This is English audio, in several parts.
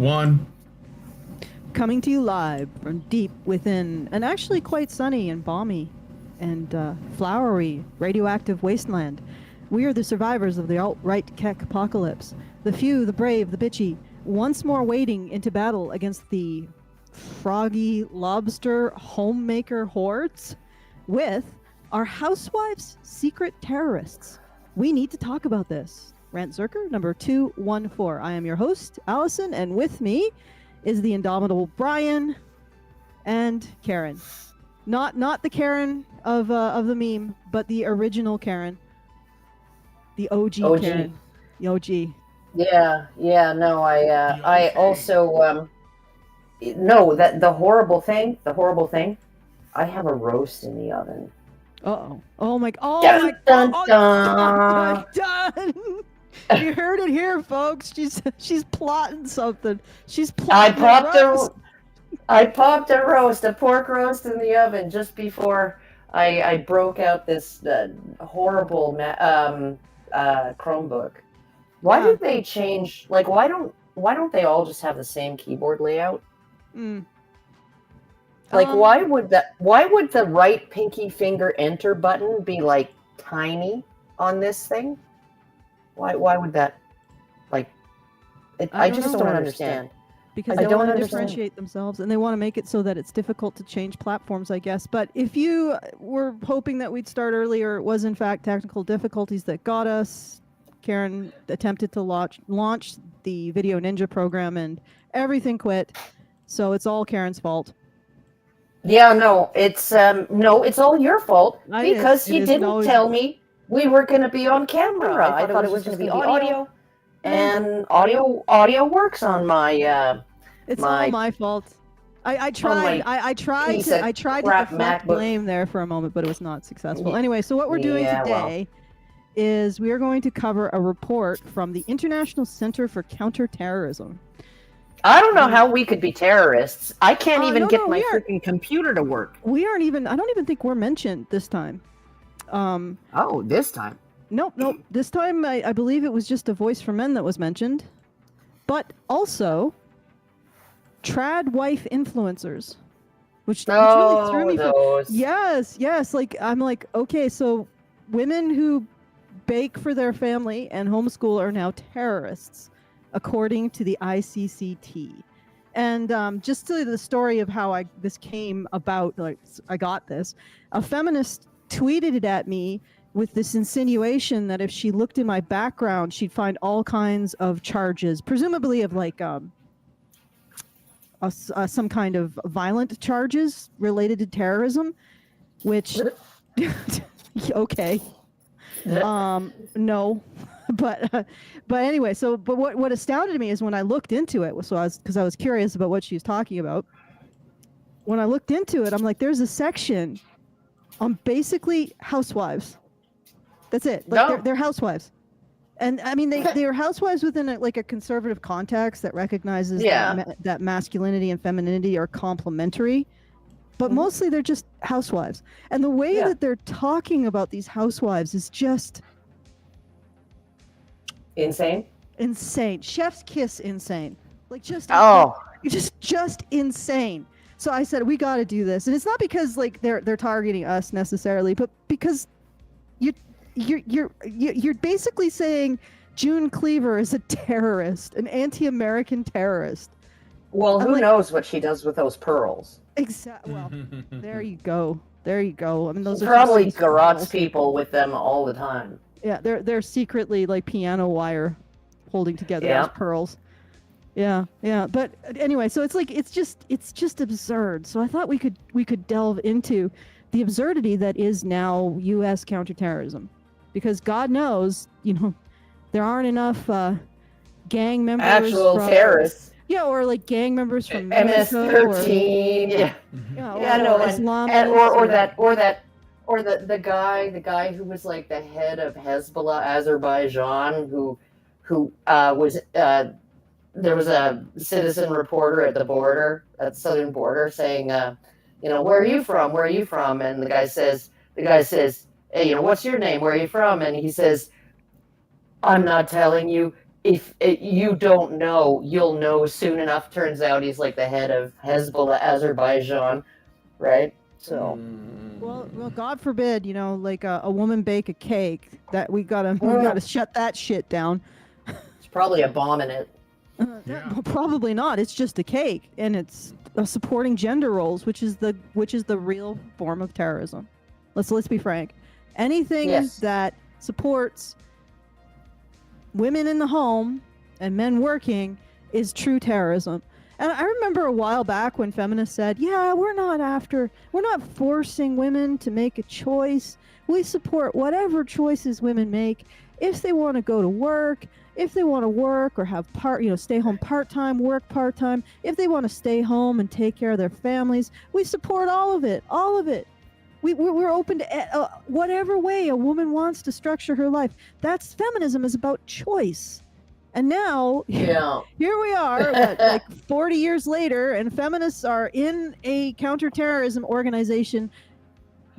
One. Coming to you live from deep within an actually quite sunny and balmy and flowery radioactive wasteland. We are the survivors of the alt-right Keck apocalypse. The few, the brave, the bitchy, once more wading into battle against the froggy lobster homemaker hordes with our housewives' secret terrorists. We need to talk about this. Rantzerker, number 214. I am your host, Allison, and with me is the indomitable Brian and Karen. Not the Karen of the meme, but the original Karen. The OG. Karen. The OG. Yeah, no, I also, no, that the horrible thing, I have a roast in the oven. Uh-oh. Oh my Dun, God. Dun. You heard it here, folks. She's plotting something. She's plotting I popped a roast, a pork roast in the oven just before I broke out this horrible Chromebook. Why did they change? Like, why don't they all just have the same keyboard layout? Like, why would the right pinky finger enter button be like tiny on this thing? Why would that? Like, I just don't understand. Because they want to differentiate themselves, and they want to make it so that it's difficult to change platforms, I guess. But if you were hoping that we'd start earlier, it was in fact technical difficulties that got us. Karen attempted to launch the Video Ninja program, and everything quit. So it's all Karen's fault. Yeah, no, it's all your fault because you didn't tell me we were going to be on camera. I thought it was going to be audio. And audio works on my. It's all my fault. I tried to deflect blame there for a moment, but it was not successful. Anyway, so what we're doing today is we are going to cover a report from the International Center for Counterterrorism. I don't know how we could be terrorists. I can't even get my freaking computer to work. We aren't even. I don't even think we're mentioned this time. This time. Nope. This time, I believe it was just a voice for men that was mentioned. But also, tradwife influencers. Which really threw me. Yes. Like, I'm like, okay, so women who bake for their family and homeschool are now terrorists, according to the ICCT. And just to the story of how this came about, like, I got this. A feminist tweeted it at me with this insinuation that if she looked in my background, she'd find all kinds of charges, presumably of like some kind of violent charges related to terrorism, which, okay. No, but anyway, but what astounded me is when I looked into it, because I was curious about what she was talking about. When I looked into it, I'm like, there's a section on basically housewives. That's it. Like they're housewives, and I mean they are housewives within a conservative context that recognizes that masculinity and femininity are complementary, but mostly they're just housewives. And the way that they're talking about these housewives is just insane. Chef's kiss insane. Like just insane. So I said we got to do this, and it's not because like they're targeting us necessarily, but because you're basically saying June Cleaver is a terrorist, an anti-American terrorist. Well, who knows what she does with those pearls? Exactly. Well, there you go. I mean, those are probably garrotes people with them all the time. Yeah, they're secretly like piano wire holding together those pearls. Yeah. But anyway, so it's like it's just absurd. So I thought we could delve into the absurdity that is now U.S. counterterrorism, because God knows, there aren't enough gang members. Actual terrorists. Yeah, or like gang members from MS-13. Or the guy who was like the head of Hezbollah Azerbaijan, who was there was a citizen reporter at the southern border, saying, where are you from? Where are you from? And the guy says, hey, what's your name? Where are you from? And he says, I'm not telling you. if you don't know, you'll know soon enough. Turns out he's like the head of Hezbollah, Azerbaijan, right? So, Well, God forbid, like a woman bake a cake. That we gotta shut that shit down. it's probably a bomb in it. Well, probably not. It's just a cake, and it's supporting gender roles, which is the real form of terrorism. Let's be frank. Anything that supports women in the home and men working is true terrorism. And I remember a while back when feminists said, "Yeah, we're not forcing women to make a choice. We support whatever choices women make. If they want to go to work, if they want to work or have stay home part-time, work part-time, if they want to stay home and take care of their families, we support all of it. We're open to whatever way a woman wants to structure her life. That's feminism is about choice." And now, here we are, like 40 years later, and feminists are in a counterterrorism organization,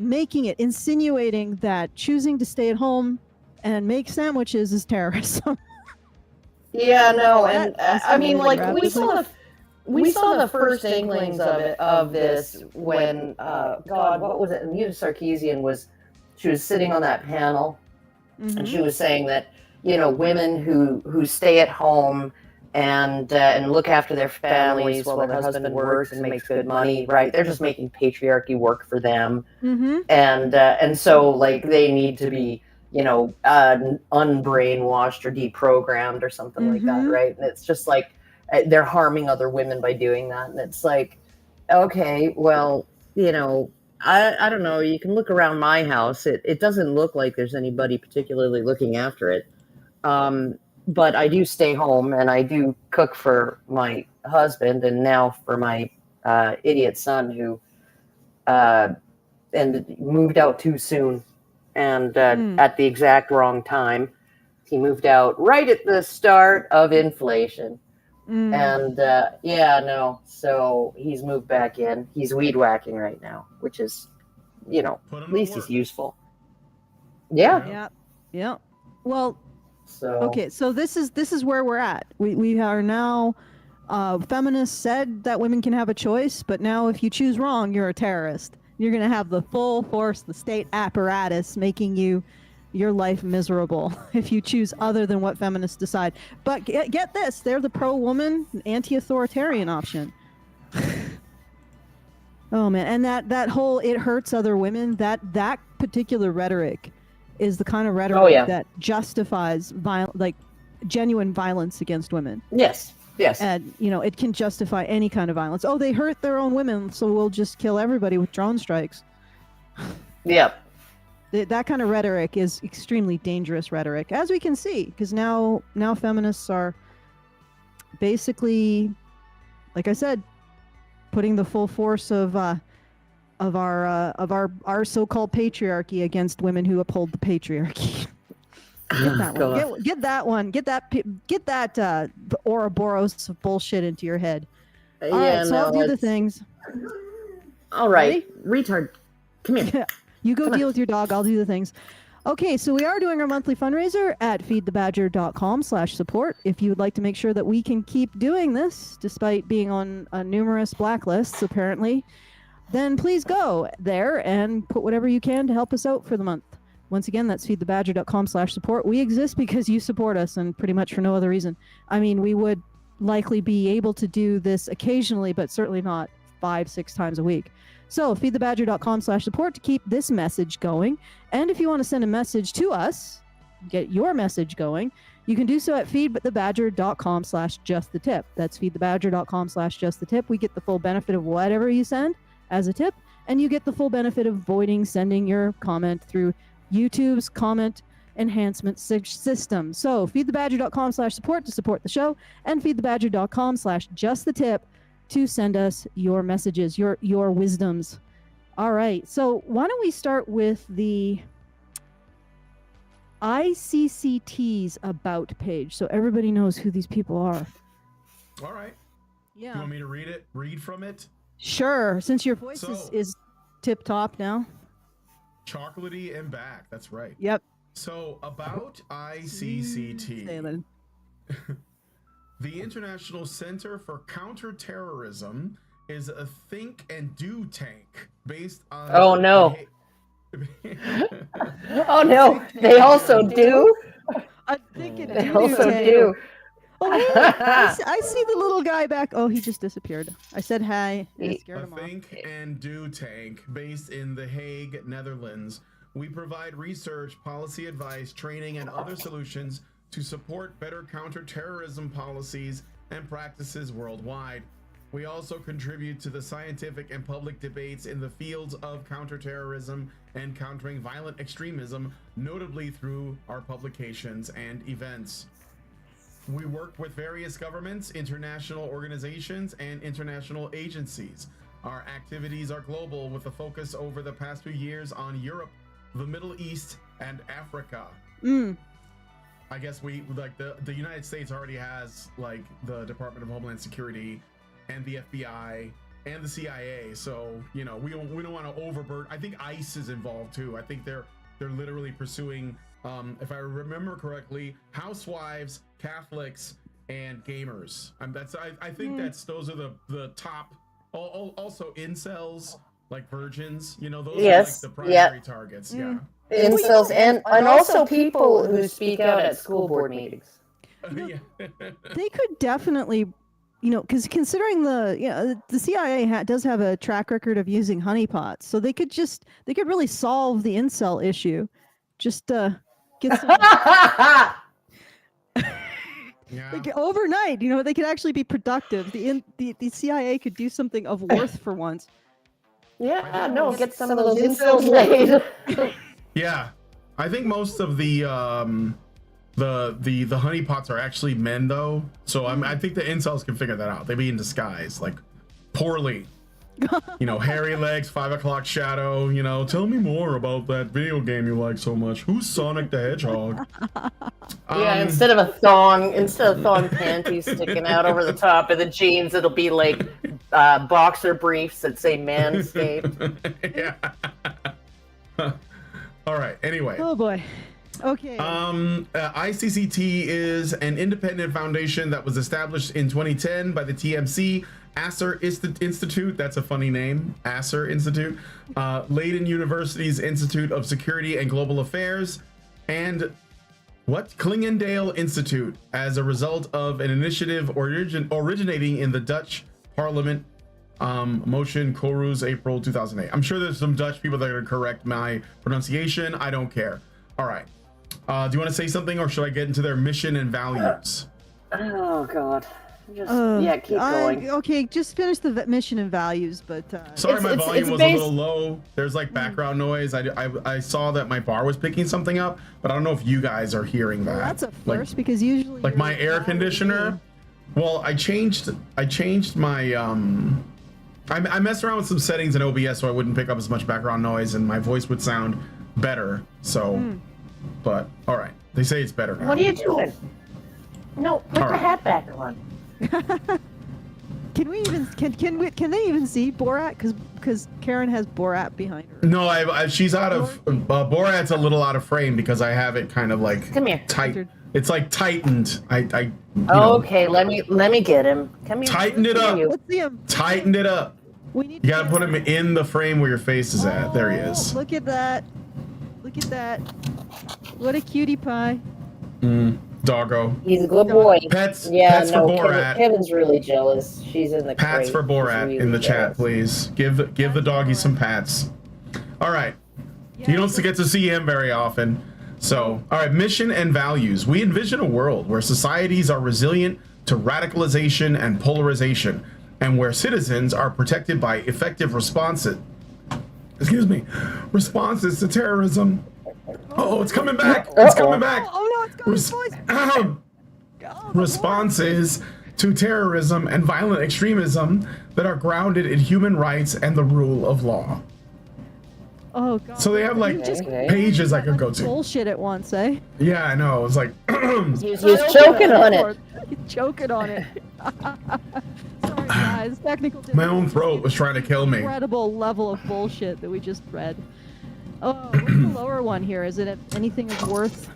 insinuating that choosing to stay at home and make sandwiches is terrorism. Yeah, no, and I mean, like we saw the first inklings of this when God, what was it? Anita Sarkeesian she was sitting on that panel, and she was saying that women who stay at home and look after their families while their husband works and makes good money, right? They're just making patriarchy work for them, and so like they need to be unbrainwashed or deprogrammed or something like that, right? And it's just like they're harming other women by doing that, and it's like, okay, well, I don't know. You can look around my house. It doesn't look like there's anybody particularly looking after it. But I do stay home and I do cook for my husband and now for my idiot son who and moved out too soon and at the exact wrong time. He moved out right at the start of inflation. And so he's moved back in. He's weed whacking right now, which is, at least he's useful. Yeah. Well, so okay, so this is where we're at. We are now, feminists said that women can have a choice, but now if you choose wrong, you're a terrorist. You're going to have the full force, the state apparatus making your life miserable if you choose other than what feminists decide. But get this, they're the pro-woman, anti-authoritarian option. Oh man, and that whole "it hurts other women," that particular rhetoric is the kind of rhetoric that justifies genuine violence against women. Yes. And it can justify any kind of violence. Oh, they hurt their own women, so we'll just kill everybody with drone strikes. Yep. That kind of rhetoric is extremely dangerous rhetoric, as we can see, because now feminists are basically, like I said, putting the full force of our so-called patriarchy against women who uphold the patriarchy. Get that one. Get that one. Get that Ouroboros of bullshit into your head. All right, so I'll do the things. All right, retard, come here. You go deal with your dog. I'll do the things. Okay, so we are doing our monthly fundraiser at feedthebadger.com/support. If you would like to make sure that we can keep doing this, despite being on numerous blacklists, apparently, then please go there and put whatever you can to help us out for the month. Once again, that's feedthebadger.com/support. We exist because you support us, and pretty much for no other reason. I mean, we would likely be able to do this occasionally, but certainly not 5-6 times a week. So feedthebadger.com/support to keep this message going. And if you want to send a message to us, get your message going, you can do so at feedthebadger.com/justthetip. That's feedthebadger.com/justthetip. We get the full benefit of whatever you send as a tip, and you get the full benefit of avoiding sending your comment through YouTube's comment enhancement system. So feedthebadger.com/support to support the show, and feedthebadger.com/justthetip to send us your messages, your wisdoms. All right, so why don't we start with the ICCT's about page so everybody knows who these people are. All right. Yeah. You want me to read from it? Sure, since your voice is tip-top now. Chocolatey and back, that's right. Yep. So, about ICCT. The International Center for Counterterrorism is a think and do tank based on. Oh no! Oh no! They also do. I'm thinking They also do. Oh, hey, I see the little guy back. Oh, he just disappeared. I said hi. And it scared A him off. think and do tank based in The Hague, Netherlands. We provide research, policy advice, training, and other solutions to support better counterterrorism policies and practices worldwide. We also contribute to the scientific and public debates in the fields of counterterrorism and countering violent extremism, notably through our publications and events. We work with various governments, international organizations, and international agencies. Our activities are global, with a focus over the past few years on Europe, the Middle East, and Africa. I guess we like the United States already has like the Department of Homeland Security and the FBI and the CIA, so you know we don't want to overburden. I think ICE is involved too. I think they're literally pursuing, if I remember correctly, housewives, Catholics, and gamers. I think those are the top. Also incels, like virgins. You know, those are like the primary targets. Yeah. Incels and also people who speak out at school board meetings. Yeah. They could definitely, because considering the CIA does have a track record of using honeypots, so they could really solve the incel issue. Just get some. Yeah. Like overnight, they could actually be productive. The CIA could do something of worth for once. Yeah, no, get some of those incels laid. Yeah, I think most of the honeypots are actually men though, so I think the incels can figure that out. They be in disguise, like poorly. Hairy legs, 5 o'clock shadow. Tell me more about that video game you like so much. Who's Sonic the Hedgehog? Yeah, instead of thong panties sticking out over the top of the jeans, it'll be like boxer briefs that say Manscaped. Yeah. All right. Anyway. Oh boy. Okay. ICCT is an independent foundation that was established in 2010 by the TMC Asser Institute. That's a funny name. Asser Institute. Leiden University's Institute of Security and Global Affairs, and Klingendale Institute, as a result of an initiative originating in the Dutch Parliament. Motion Korus, April 2008. I'm sure there's some Dutch people that are going to correct my pronunciation. I don't care. All right. Do you want to say something, or should I get into their mission and values? Oh God. Keep going. Okay, just finish the mission and values, but sorry, my volume was a little low. There's like background noise. I saw that my bar was picking something up, but I don't know if you guys are hearing that. Well, that's a first, because usually like my air conditioner. Well, I changed my I messed around with some settings in OBS so I wouldn't pick up as much background noise and my voice would sound better. So, but all right, they say it's better now. What are you doing? No, put the hat back on. Can they even see Borat? Because Karen has Borat behind her. No, she's out of Borat's a little out of frame because I have it kind of like come here tight. It's like tightened. Okay, let me get him. Come here. Tighten it up. Let's see him. Tighten it up. You gotta put him in the frame where your face is at. There he is. Look at that. Look at that. What a cutie pie. Doggo. He's a good boy. Pets. Yeah, pets no, for Borat. Kevin's really jealous. She's in the pats crate. for Borat really in the jealous. chat, please. Give the doggy some pats. All right. You don't get to see him very often. So, all right, mission and values. We envision a world where societies are resilient to radicalization and polarization, and where citizens are protected by effective responses to terrorism. Oh, it's coming back. It's coming back. Oh no, it's going responses to terrorism and violent extremism that are grounded in human rights and the rule of law. Oh God. So they have like pages I could go to. Bullshit at once, eh? Yeah, I know. It's like he's choking on it. He's choking on it. Sorry guys, technical difficulties. My own throat was trying to kill me. Incredible level of bullshit that we just read. Oh, what's the lower one here? Is it anything of worth?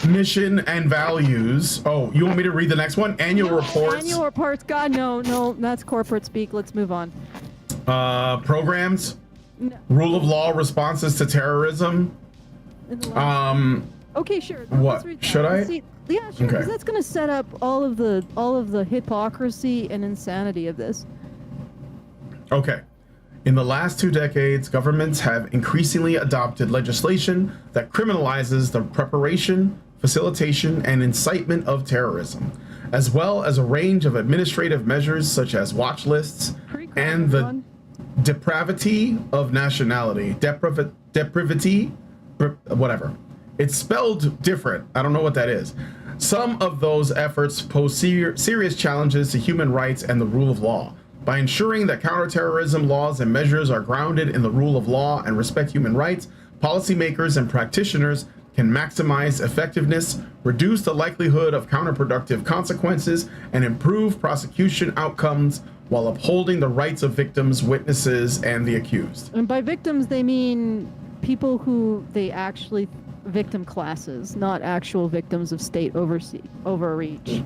mission and values. Oh, you want me to read the next one? Annual reports. Annual reports. God, no, that's corporate speak. Let's move on. Programs. No. Rule of law responses to terrorism. Okay, sure. What? Let's read that. Should I? See, yeah, sure. Okay. Because that's going to set up all of the hypocrisy and insanity of this. Okay. In the last 2 decades, governments have increasingly adopted legislation that criminalizes the preparation, facilitation, and incitement of terrorism, as well as a range of administrative measures such as watch lists and the depravity of nationality. Depravity? Whatever. It's spelled different. I don't know what that is. Some of those efforts pose serious challenges to human rights and the rule of law. By ensuring that counterterrorism laws and measures are grounded in the rule of law and respect human rights, policymakers and practitioners can maximize effectiveness, reduce the likelihood of counterproductive consequences, and improve prosecution outcomes while upholding the rights of victims, witnesses, and the accused. And by victims, they mean people who they actually victim classes, not actual victims of state overreach.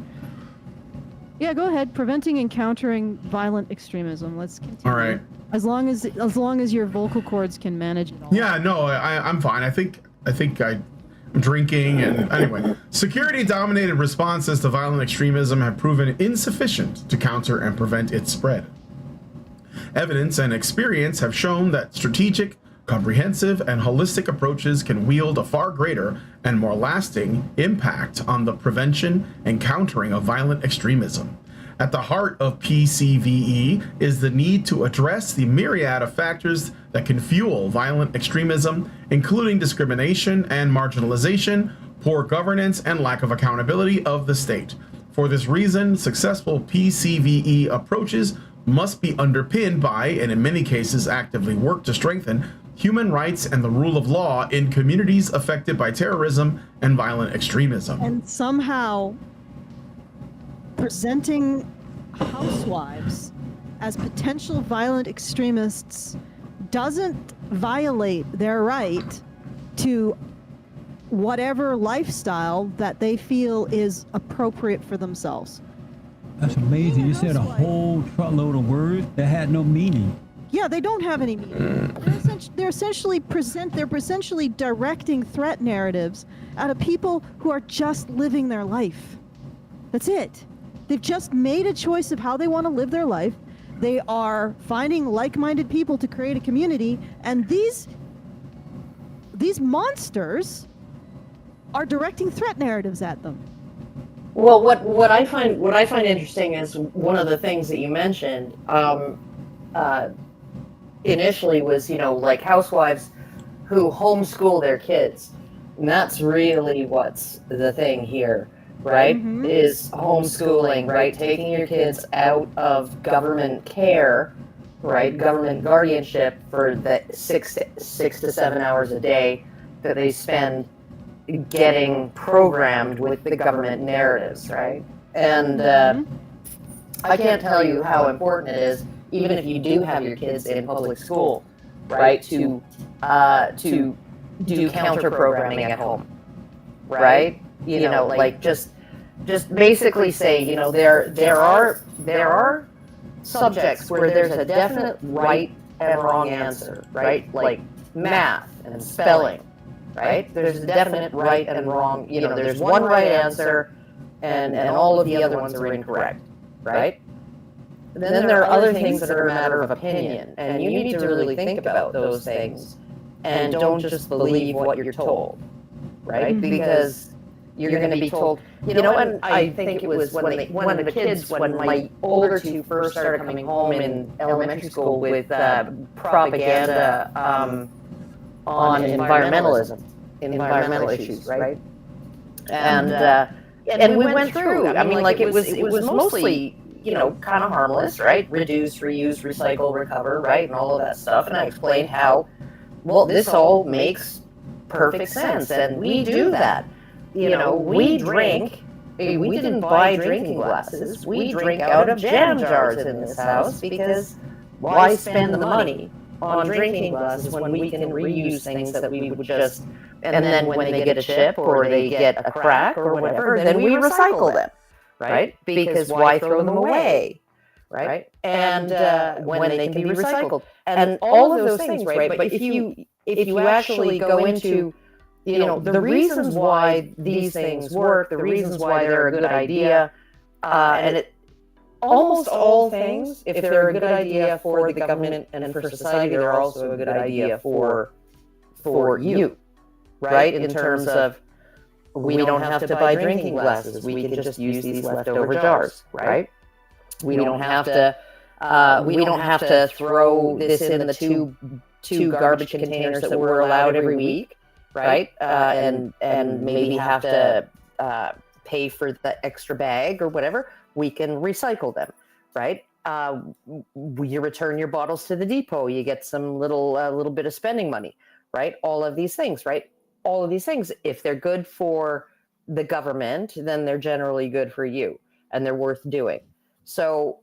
Yeah, go ahead. Preventing and countering violent extremism. Let's continue. All right. As long as your vocal cords can manage it all. Yeah, no, I'm fine. I think I'm drinking, and anyway. Security-dominated responses to violent extremism have proven insufficient to counter and prevent its spread. Evidence and experience have shown that strategic, comprehensive, and holistic approaches can wield a far greater and more lasting impact on the prevention and countering of violent extremism. At the heart of PCVE is the need to address the myriad of factors that can fuel violent extremism, including discrimination and marginalization, poor governance, and lack of accountability of the state. For this reason, successful PCVE approaches must be underpinned by, and in many cases actively work to strengthen, human rights and the rule of law in communities affected by terrorism and violent extremism. And somehow presenting housewives as potential violent extremists doesn't violate their right to whatever lifestyle that they feel is appropriate for themselves. That's amazing. You said a whole truckload of words that had no meaning. Yeah, they don't have any meaning. They're essentially directing threat narratives out of people who are just living their life. That's it. They've just made a choice of how they want to live their life. They are finding like-minded people to create a community, and these monsters are directing threat narratives at them. Well, what I find interesting is one of the things that you mentioned initially was, like housewives who homeschool their kids. And that's really what's the thing here, right? Mm-hmm. Is homeschooling, right? Taking your kids out of government care, right? Government guardianship for the 6 to 7 hours a day that they spend getting programmed with the government narratives, right? And I can't tell you how important it is, even if you do have your kids in public school, right, to do counter programming at home, right? Like just basically say, there are subjects where there's a definite right and wrong answer, right? Like math and spelling, right? There's a definite right and wrong, there's one right answer and all of the other ones are incorrect, right? Then there are other things that are a matter of opinion, and you need to really think about those things and don't just believe what you're told, right? Because you're going to be told, and I think it was when my older two first started coming home in elementary school with propaganda on environmental issues, right? And we went through. I mean, like it was mostly, kind of harmless, right? Reduce, reuse, recycle, recover, right? And all of that stuff. And I explained how, well, this all makes perfect sense. And we do that. We drink. We didn't buy drinking glasses. We drink out of jam jars in this house because why spend the money on drinking glasses when we can reuse things that we would just, and then when they get a chip or they get a crack or whatever, then we recycle them, right? Because why throw them away, right? And when they can be recycled, and all of those things, right? But if you actually go into, you know, the reasons why these things work, the reasons why they're a good idea, and it almost all things, if they're a good idea for the government and for society, they're also a good idea for you, right? In terms of, we don't have to buy drinking glasses. We can just use these leftover jars, right? We don't have to throw this in the two garbage containers that we're allowed every week, right? And maybe have to pay for the extra bag or whatever. We can recycle them, right? You return your bottles to the depot, you get some little bit of spending money, right? All of these things, right? All of these things, if they're good for the government, then they're generally good for you and they're worth doing. So,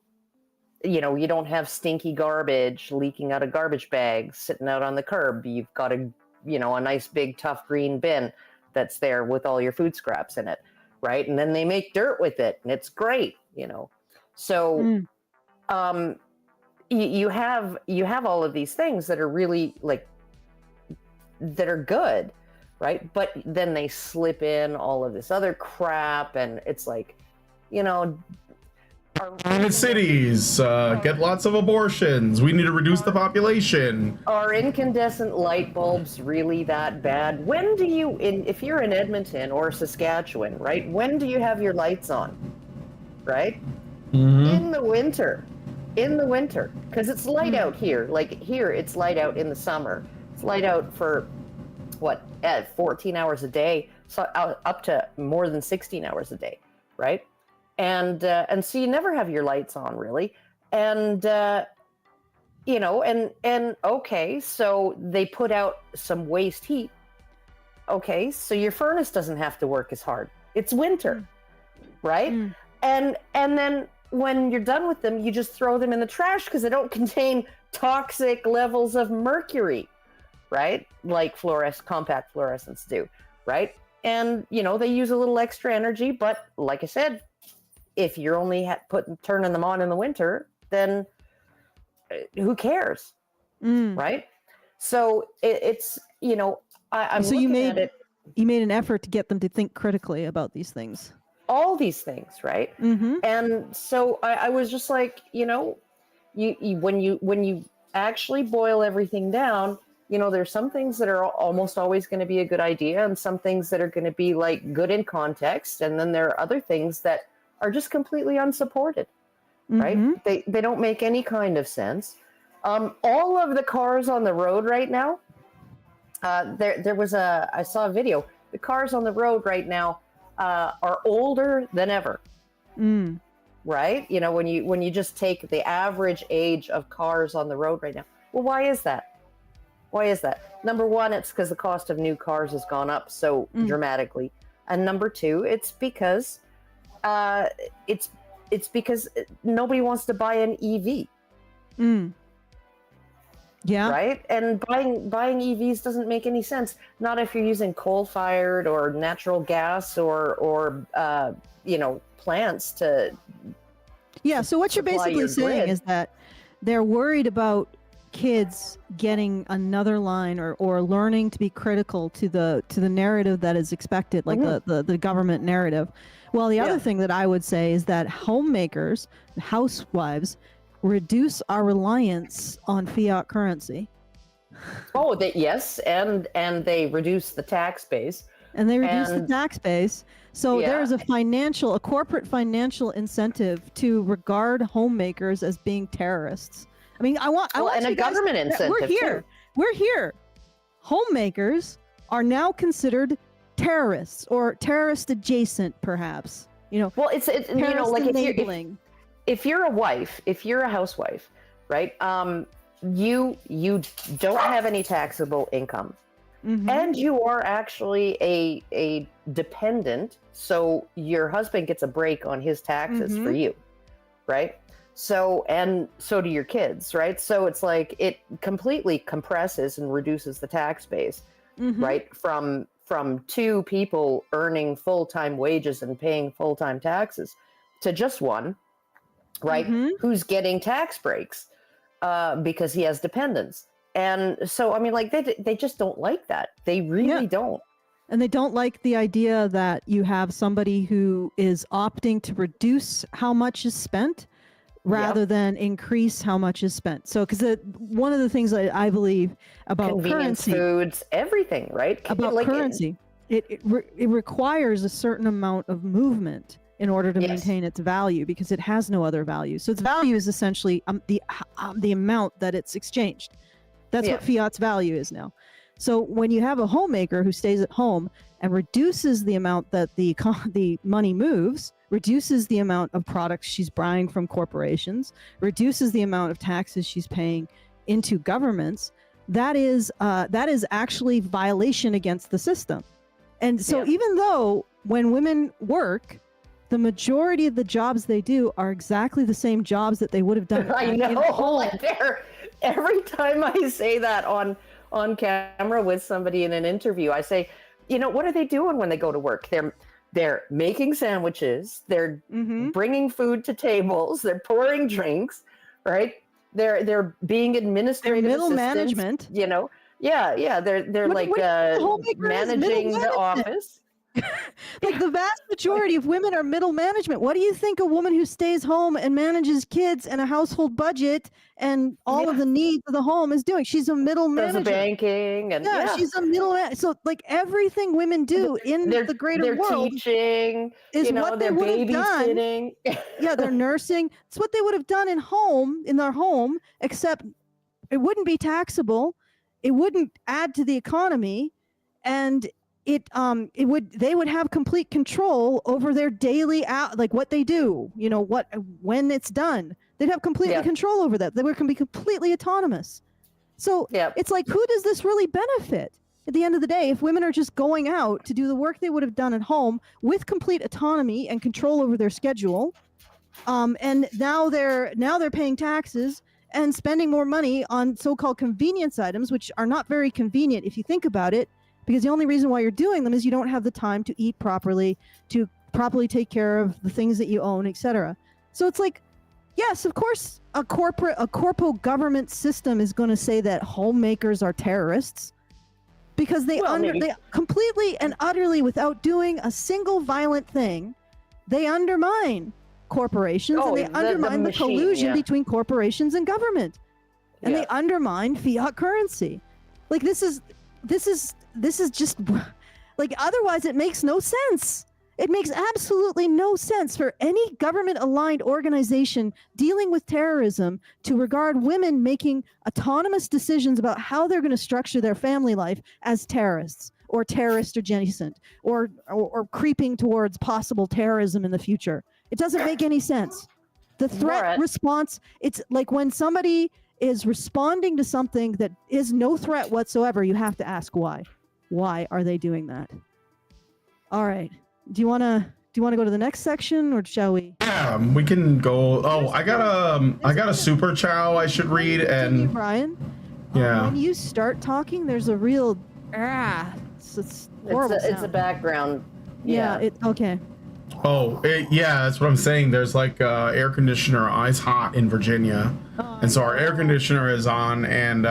you know, you don't have stinky garbage leaking out of garbage bags sitting out on the curb. You've got a nice big tough green bin that's there with all your food scraps in it, right? And then they make dirt with it and it's great, you know. So you have all of these things that are really that are good, right? But then they slip in all of this other crap, and it's like, you know, in cities, get lots of abortions. We need to reduce the population. Are incandescent light bulbs really that bad? When do you, if you're in Edmonton or Saskatchewan, right? When do you have your lights on, right? In the winter, because it's light out here. Like here, it's light out in the summer. It's light out for 14 hours a day, so up to more than 16 hours a day, right? And so you never have your lights on, really. And, you know, and okay, so they put out some waste heat. Okay, so your furnace doesn't have to work as hard. It's winter, right? And then when you're done with them, you just throw them in the trash because they don't contain toxic levels of mercury, right? Like compact fluorescents do, right? And, you know, they use a little extra energy, but like I said, if you're only turning them on in the winter, then who cares, right? So it's, you know, I'm so looking at it. You made an effort to get them to think critically about these things. All these things, right? And so I was just like, you know, when you actually boil everything down, you know, there's some things that are almost always going to be a good idea, and some things that are going to be like good in context, and then there are other things that are just completely unsupported, right? They don't make any kind of sense. All of the cars on the road right now, I saw a video. The cars on the road right now are older than ever, right? You know, when you just take the average age of cars on the road right now. Well, why is that? Why is that? Number one, it's because the cost of new cars has gone up so dramatically, and number two, it's because nobody wants to buy an EV. Yeah. Right? And buying EVs doesn't make any sense. Not if you're using coal-fired or natural gas or you know, plants to. Yeah. So what you're basically saying is that they're worried about kids getting another line or learning to be critical to the narrative that is expected, like the government narrative. Well, the other thing that I would say is that homemakers, housewives, reduce our reliance on fiat currency. Oh, yes, and they reduce the tax base. And they reduce the tax base. So there's a corporate financial incentive to regard homemakers as being terrorists. I mean, I want and a government incentive. We're here. Homemakers are now considered terrorists or terrorist adjacent, perhaps. You know. Well, it's you know, like if you're a wife, if you're a housewife, right? You don't have any taxable income, and you are actually a dependent. So your husband gets a break on his taxes for you, right? So, and so do your kids, right? So it's like it completely compresses and reduces the tax base, right? From two people earning full-time wages and paying full-time taxes to just one, right? Who's getting tax breaks because he has dependents. And so, I mean, like they just don't like that. They really don't. And they don't like the idea that you have somebody who is opting to reduce how much is spent rather than increase how much is spent. So, because one of the things that I believe about Convenience currency, foods, everything, right? about like currency, it requires a certain amount of movement in order to maintain its value, because it has no other value. So its value is essentially the amount that it's exchanged. That's what fiat's value is now. So when you have a homemaker who stays at home and reduces the amount that the money moves, reduces the amount of products she's buying from corporations, reduces the amount of taxes she's paying into governments, that is actually violation against the system. And so even though when women work, the majority of the jobs they do are exactly the same jobs that they would have done. I know. Every time I say that on camera with somebody in an interview, I say, you know, what are they doing when they go to work? They're making sandwiches. They're bringing food to tables. They're pouring drinks, right? They're being administrative middle assistants, management. You know, they're like managing the office. Like the vast majority of women are middle management. What do you think a woman who stays home and manages kids and a household budget and all of the needs of the home is doing? She's a middle manager. Does the banking and she's a middle. So like everything women do in the greater world, teaching is what they they're would have babysitting. Done. They're nursing. It's what they would have done in their home, except it wouldn't be taxable. It wouldn't add to the economy, and they would have complete control over their daily like what they do, you know, when it's done. They'd have complete control over that. They can be completely autonomous. So it's like, who does this really benefit at the end of the day if women are just going out to do the work they would have done at home with complete autonomy and control over their schedule, and now they're paying taxes and spending more money on so-called convenience items, which are not very convenient if you think about it, because the only reason why you're doing them is you don't have the time to eat properly, to properly take care of the things that you own, etc. So it's like, yes, of course, a corpo government system is going to say that homemakers are terrorists, because they completely and utterly, without doing a single violent thing, they undermine corporations, and they undermine the collusion between corporations and government, and they undermine fiat currency. Like this is just like, otherwise it makes no sense. It makes absolutely no sense for any government-aligned organization dealing with terrorism to regard women making autonomous decisions about how they're going to structure their family life as terrorists or terrorist adjacent or creeping towards possible terrorism in the future. It doesn't make any sense. The threat response, it's like when somebody is responding to something that is no threat whatsoever, you have to ask why. Why are they doing that? All right. Do you want to go to the next section, or shall we? Yeah, we can go. Oh, I got a Super Chow I should read, and Brian. When you start talking, there's a real it's horrible. It's a background. Okay. Oh, that's what I'm saying. There's like air conditioner ice hot in Virginia, and so our air conditioner is on, and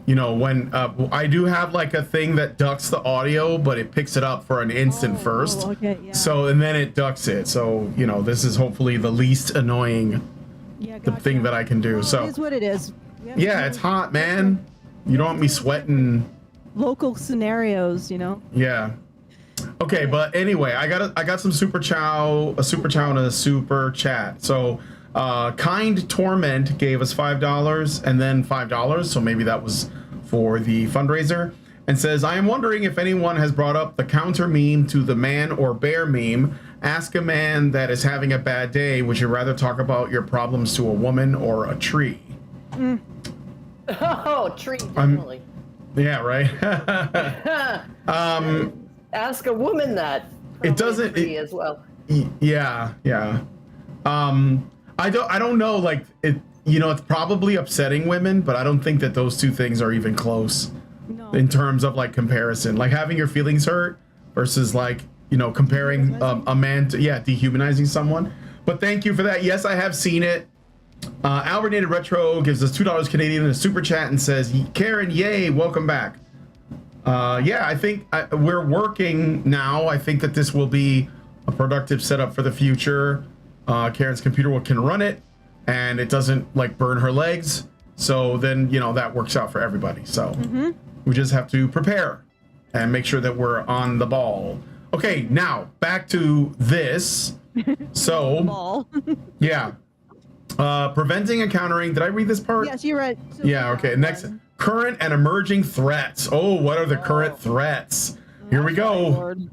you know, when I do have like a thing that ducks the audio, but it picks it up for an instant first. Okay, yeah. So, and then it ducks it. So, you know, this is hopefully the least annoying thing that I can do. So it is what it is. Yeah, it's hot, man. You don't want me sweating. Local scenarios, you know. Yeah. Okay, but anyway, I got some Super Chow, a Super Chow and a Super Chat. So Kind Torment gave us $5 and then $5, so maybe that was for the fundraiser, and says, I am wondering if anyone has brought up the counter meme to the man or bear meme. Ask a man that is having a bad day, would you rather talk about your problems to a woman or a tree? Oh, tree, definitely. Yeah, right. Ask a woman that. It doesn't as well. Yeah. I don't know, like it, you know, it's probably upsetting women, but I don't think that those two things are even close in terms of like comparison. Like having your feelings hurt versus like, you know, comparing a man to, dehumanizing someone. But thank you for that. Yes, I have seen it. Albernated Retro gives us $2 Canadian in a super chat and says, Karen, yay, welcome back. I think we're working now. I think that this will be a productive setup for the future. Karen's computer can run it and it doesn't like burn her legs. So then, you know, that works out for everybody. So we just have to prepare and make sure that we're on the ball. Okay, now back to this. So, preventing and countering. Did I read this part? Yes, you're right. Yeah, okay. Next, current and emerging threats. Oh, what are the current threats? Here we go. Lord.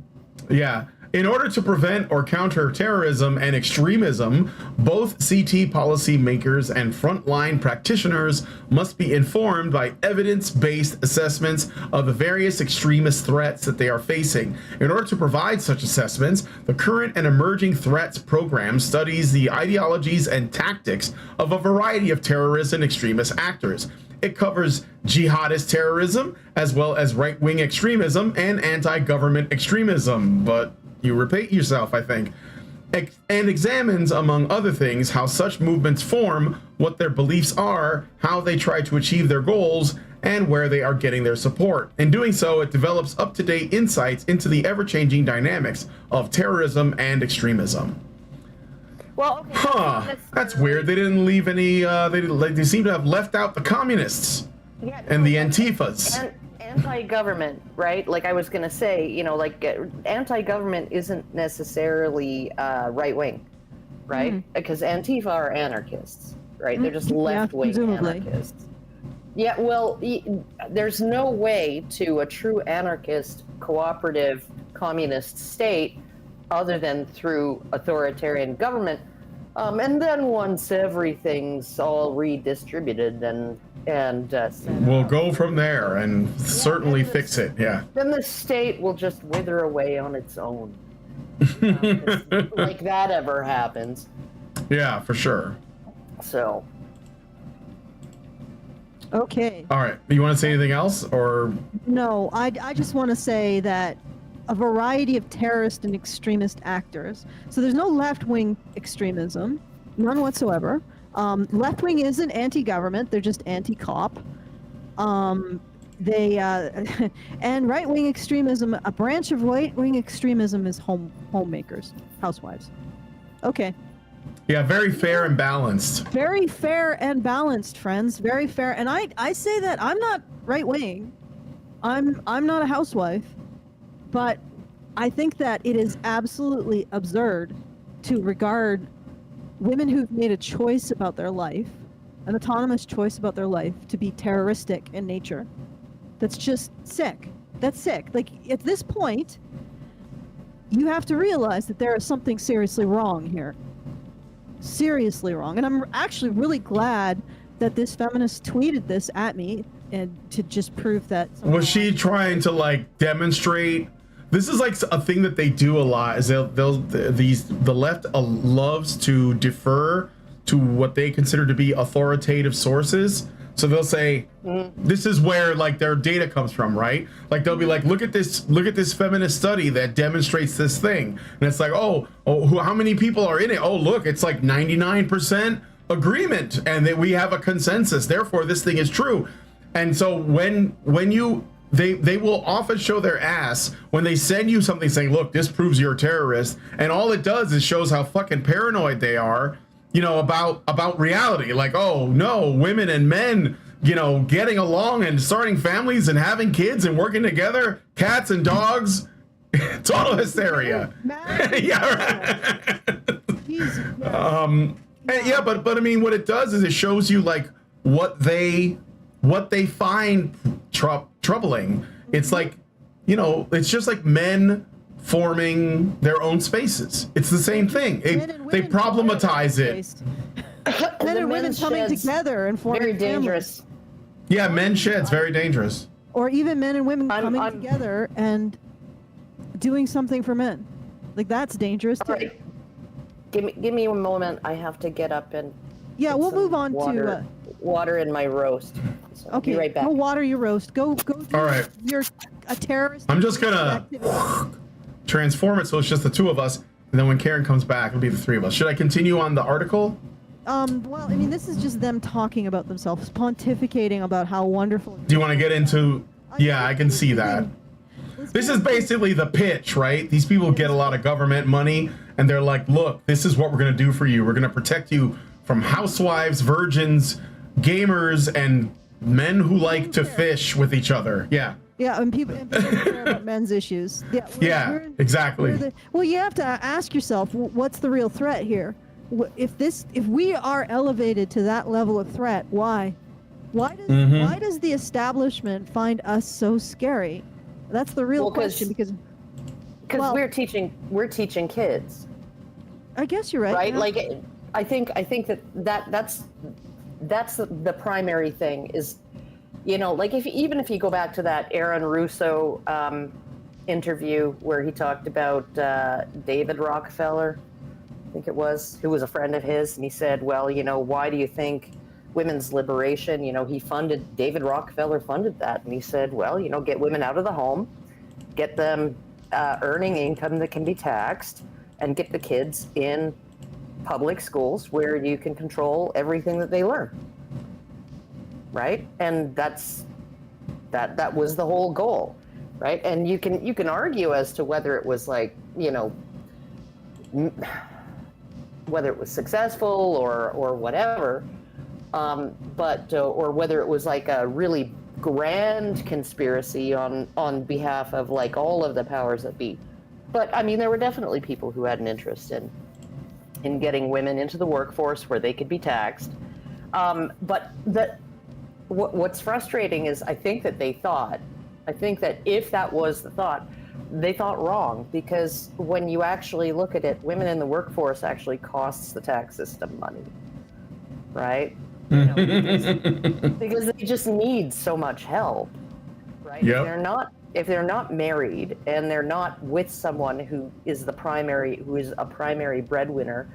Yeah. In order to prevent or counter terrorism and extremism, both CT policy makers and frontline practitioners must be informed by evidence-based assessments of the various extremist threats that they are facing. In order to provide such assessments, the Current and Emerging Threats Program studies the ideologies and tactics of a variety of terrorist and extremist actors. It covers jihadist terrorism, as well as right-wing extremism and anti-government extremism, but you repeat yourself, I think, and examines, among other things, how such movements form, what their beliefs are, how they try to achieve their goals, and where they are getting their support. In doing so, it develops up-to-date insights into the ever-changing dynamics of terrorism and extremism. Well, okay, that's weird. They didn't leave any. They seem to have left out the communists and the Antifas. And anti-government, right? Like I was gonna say, you know, like anti-government isn't necessarily right-wing, right? Because Antifa are anarchists, right? They're just left-wing anarchists. Yeah, well, there's no way to a true anarchist, cooperative, communist state other than through authoritarian government. And then once everything's all redistributed and we'll go from there and certainly fix it. Yeah. Then the state will just wither away on its own. Like that ever happens. Yeah, for sure. So. Okay. All right. You want to say anything else, or? No, I just want to say that a variety of terrorist and extremist actors. So there's no left-wing extremism, none whatsoever. Left-wing isn't anti-government; they're just anti-cop. And right-wing extremism, a branch of right-wing extremism is homemakers, housewives. Okay. Yeah, very fair and balanced. Very fair and balanced, friends. Very fair. And I say that I'm not right-wing. I'm not a housewife. But I think that it is absolutely absurd to regard women who've made a choice about their life, an autonomous choice about their life, to be terroristic in nature. That's just sick. That's sick. Like, at this point, you have to realize that there is something seriously wrong here. Seriously wrong. And I'm actually really glad that this feminist tweeted this at me and to just prove that. Was she trying to like demonstrate? This is like a thing that they do a lot. Is the left loves to defer to what they consider to be authoritative sources. So they'll say, this is where like their data comes from, right? Like they'll be like, look at this feminist study that demonstrates this thing, and it's like, oh, how many people are in it? Oh, look, it's like 99% agreement, and that we have a consensus. Therefore, this thing is true. And so when you they will often show their ass when they send you something saying, look, this proves you're a terrorist, and all it does is shows how fucking paranoid they are, you know, about reality. Like, oh no, women and men, you know, getting along and starting families and having kids and working together, cats and dogs, total hysteria. Yeah, right. Yeah, but I mean, what it does is it shows you like what they find troubling. It's like, you know, it's just like men forming their own spaces. It's the same thing. They problematize it. Men and women coming together and forming very dangerous. Yeah, men sheds, very dangerous. Or even men and women coming together and doing something for men. Like, that's dangerous too. Right. give me a moment. I have to get up and Yeah, put we'll some move on water, water in my roast. So I'll okay, be right back. go water your roast. Go do All right. your a terrorist. I'm just gonna activity. transform it so it's just the two of us, and then when Karen comes back, it'll be the three of us. Should I continue on the article? Well, I mean, this is just them talking about themselves, pontificating about how wonderful. Do you want to get into? Yeah, I can see that. This is basically the pitch, right? These people get a lot of government money, and they're like, look, this is what we're going to do for you. We're going to protect you from housewives, virgins, gamers, and men who like to fish with each other. Yeah. Yeah, and people care about men's issues. Yeah, Yeah, exactly. Well, you have to ask yourself, what's the real threat here? If we are elevated to that level of threat, why? Why does the establishment find us so scary? That's the real question, because we're teaching kids. I guess you're right. Right? Yeah. Like, I think that's the primary thing is, you know, like even if you go back to that Aaron Russo interview where he talked about David Rockefeller, I think it was, who was a friend of his, and he said, well, you know, why do you think women's liberation, you know, David Rockefeller funded that, and he said, well, you know, get women out of the home, get them earning income that can be taxed, and get the kids in public schools where you can control everything that they learn. Right? And that was the whole goal, right? And you can argue as to whether it was like, you know, whether it was successful or whatever, or whether it was like a really grand conspiracy on behalf of like all of the powers that be. But I mean, there were definitely people who had an interest in getting women into the workforce where they could be taxed. But what's frustrating is I think that if that was the thought, they thought wrong, because when you actually look at it, women in the workforce actually costs the tax system money, right? You know, because they just need so much help, right? Yep. If they're not married and they're not with someone who is a primary breadwinner,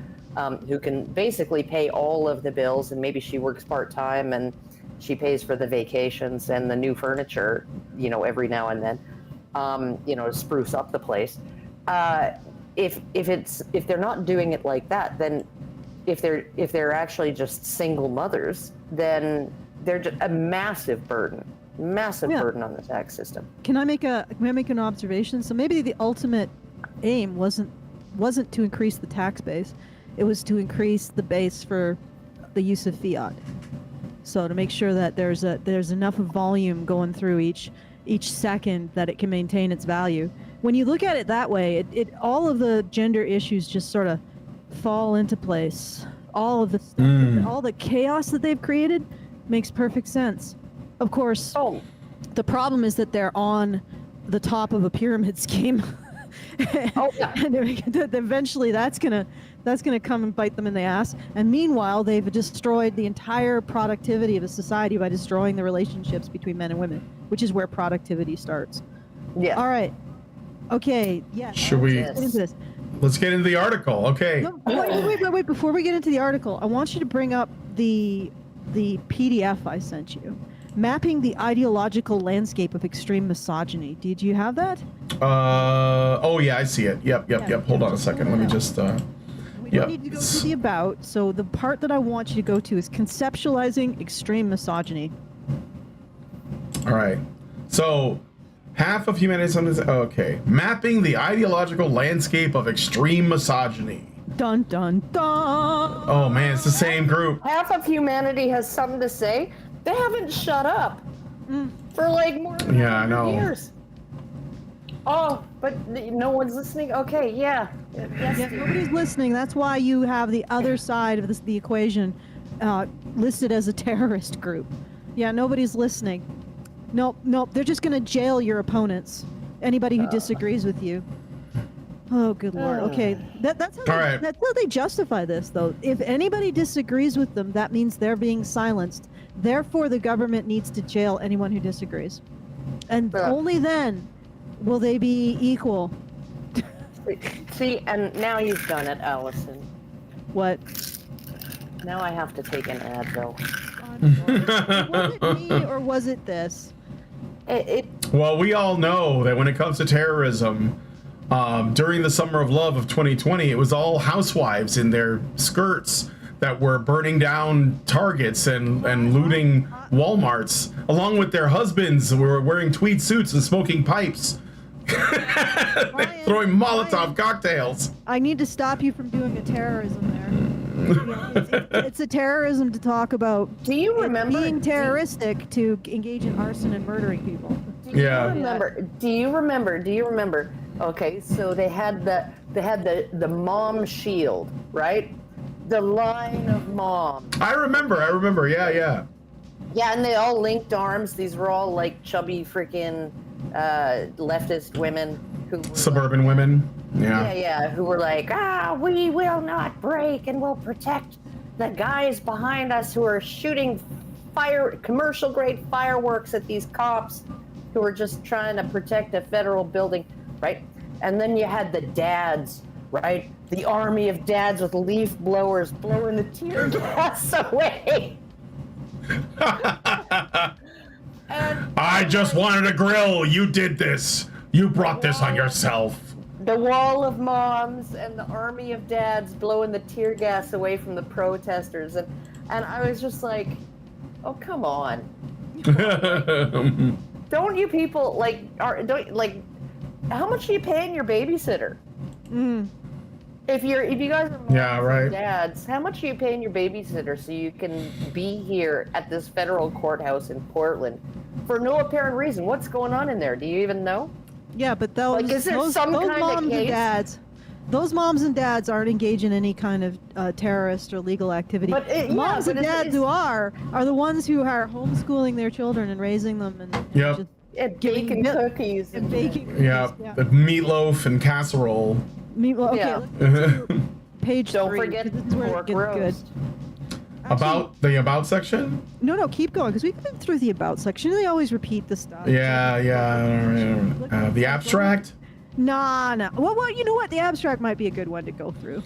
who can basically pay all of the bills, and maybe she works part-time and she pays for the vacations and the new furniture, you know, every now and then, you know, to spruce up the place. If they're not doing it like that, then if they're actually just single mothers, then they're just a massive burden on the tax system. Can I make an observation? So maybe the ultimate aim wasn't to increase the tax base. It was to increase the base for the use of fiat. So to make sure that there's enough volume going through each second that it can maintain its value. When you look at it that way, it all of the gender issues just sort of fall into place. All of the stuff, all the chaos that they've created makes perfect sense. Of course, the problem is that they're on the top of a pyramid scheme. And eventually that's gonna come and bite them in the ass. And meanwhile, they've destroyed the entire productivity of a society by destroying the relationships between men and women, which is where productivity starts. Yeah. All right. Okay. Yeah. Should we? Let's get into the article. Okay. No, wait. Before we get into the article, I want you to bring up the PDF I sent you. Mapping the ideological landscape of extreme misogyny. Did you have that? Oh yeah, I see it. Yep. Hold on a second. Let me just. We don't need to go to the about. So the part that I want you to go to is conceptualizing extreme misogyny. All right. So half of humanity. Okay. Mapping the ideological landscape of extreme misogyny. Dun dun dun. Oh man, it's the same group. Half of humanity has something to say. They haven't shut up for like more than 100 years. Oh, but no one's listening? Okay, yeah. Yes, nobody's listening. That's why you have the other side of the equation listed as a terrorist group. Yeah, nobody's listening. Nope. They're just going to jail your opponents. Anybody who disagrees with you. Oh, good Lord. Okay, that's how they justify this, though. If anybody disagrees with them, that means they're being silenced. Therefore, the government needs to jail anyone who disagrees. And only then will they be equal. See, and now you've done it, Allison. What? Now I have to take an Advil. Was it me or was it this? Well, we all know that when it comes to terrorism, during the Summer of Love of 2020, it was all housewives in their skirts that were burning down Targets and looting Walmarts, along with their husbands who were wearing tweed suits and smoking pipes. Throwing Molotov cocktails. I need to stop you from doing a terrorism there. It's a terrorism to talk about. Do you remember being terroristic to engage in arson and murdering people? Do you remember? Okay, so they had the mom shield, right? The line of moms. I remember. Yeah. Yeah, and they all linked arms. These were all like chubby freaking leftist women who were suburban women. Yeah, who were like, we will not break and we'll protect the guys behind us who are shooting commercial grade fireworks at these cops who are just trying to protect a federal building, right? And then you had the dads, right? The army of dads with leaf blowers blowing the tear gas away. I just wanted a grill. You did this. You brought this on yourself. The wall of moms and the army of dads blowing the tear gas away from the protesters, and I was just like, oh, come on. Don't you people how much are you paying your babysitter? If you guys are moms and dads, how much are you paying your babysitter so you can be here at this federal courthouse in Portland for no apparent reason? What's going on in there? Do you even know? Yeah, but those moms and dads aren't engaged in any kind of terrorist or legal activity. Moms and dads who are the ones who are homeschooling their children and raising them and baking cookies and baking. The meatloaf and casserole. Okay, let's do page Don't 3. forget This is where it gets good. About the about section? No, keep going, because we've been through the about section. They always repeat the stuff. The abstract? Nah. Well, you know what? The abstract might be a good one to go through.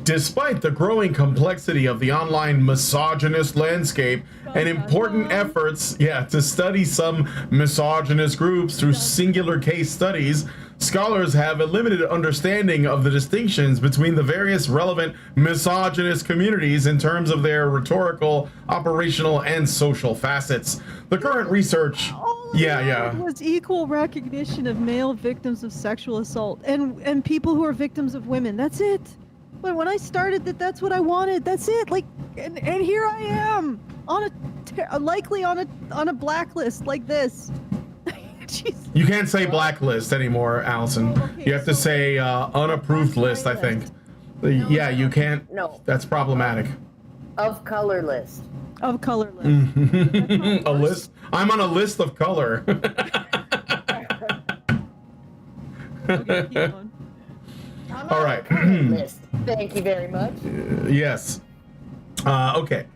Despite the growing complexity of the online misogynist landscape and important efforts, to study some misogynist groups through singular case studies, scholars have a limited understanding of the distinctions between the various relevant misogynist communities in terms of their rhetorical, operational, and social facets. The current research... was equal recognition of male victims of sexual assault and people who are victims of women. That's it. But when I started that's what I wanted. That's it. And here I am likely on a blacklist like this. Jeez. You can't say blacklist anymore, Allison. Okay, you have to say unapproved list, I think. You can't. No. That's problematic. Of color list. Of color list. A list? I'm on a list of color. Okay, keep going. All right. List. Thank you very much. Yes. Okay.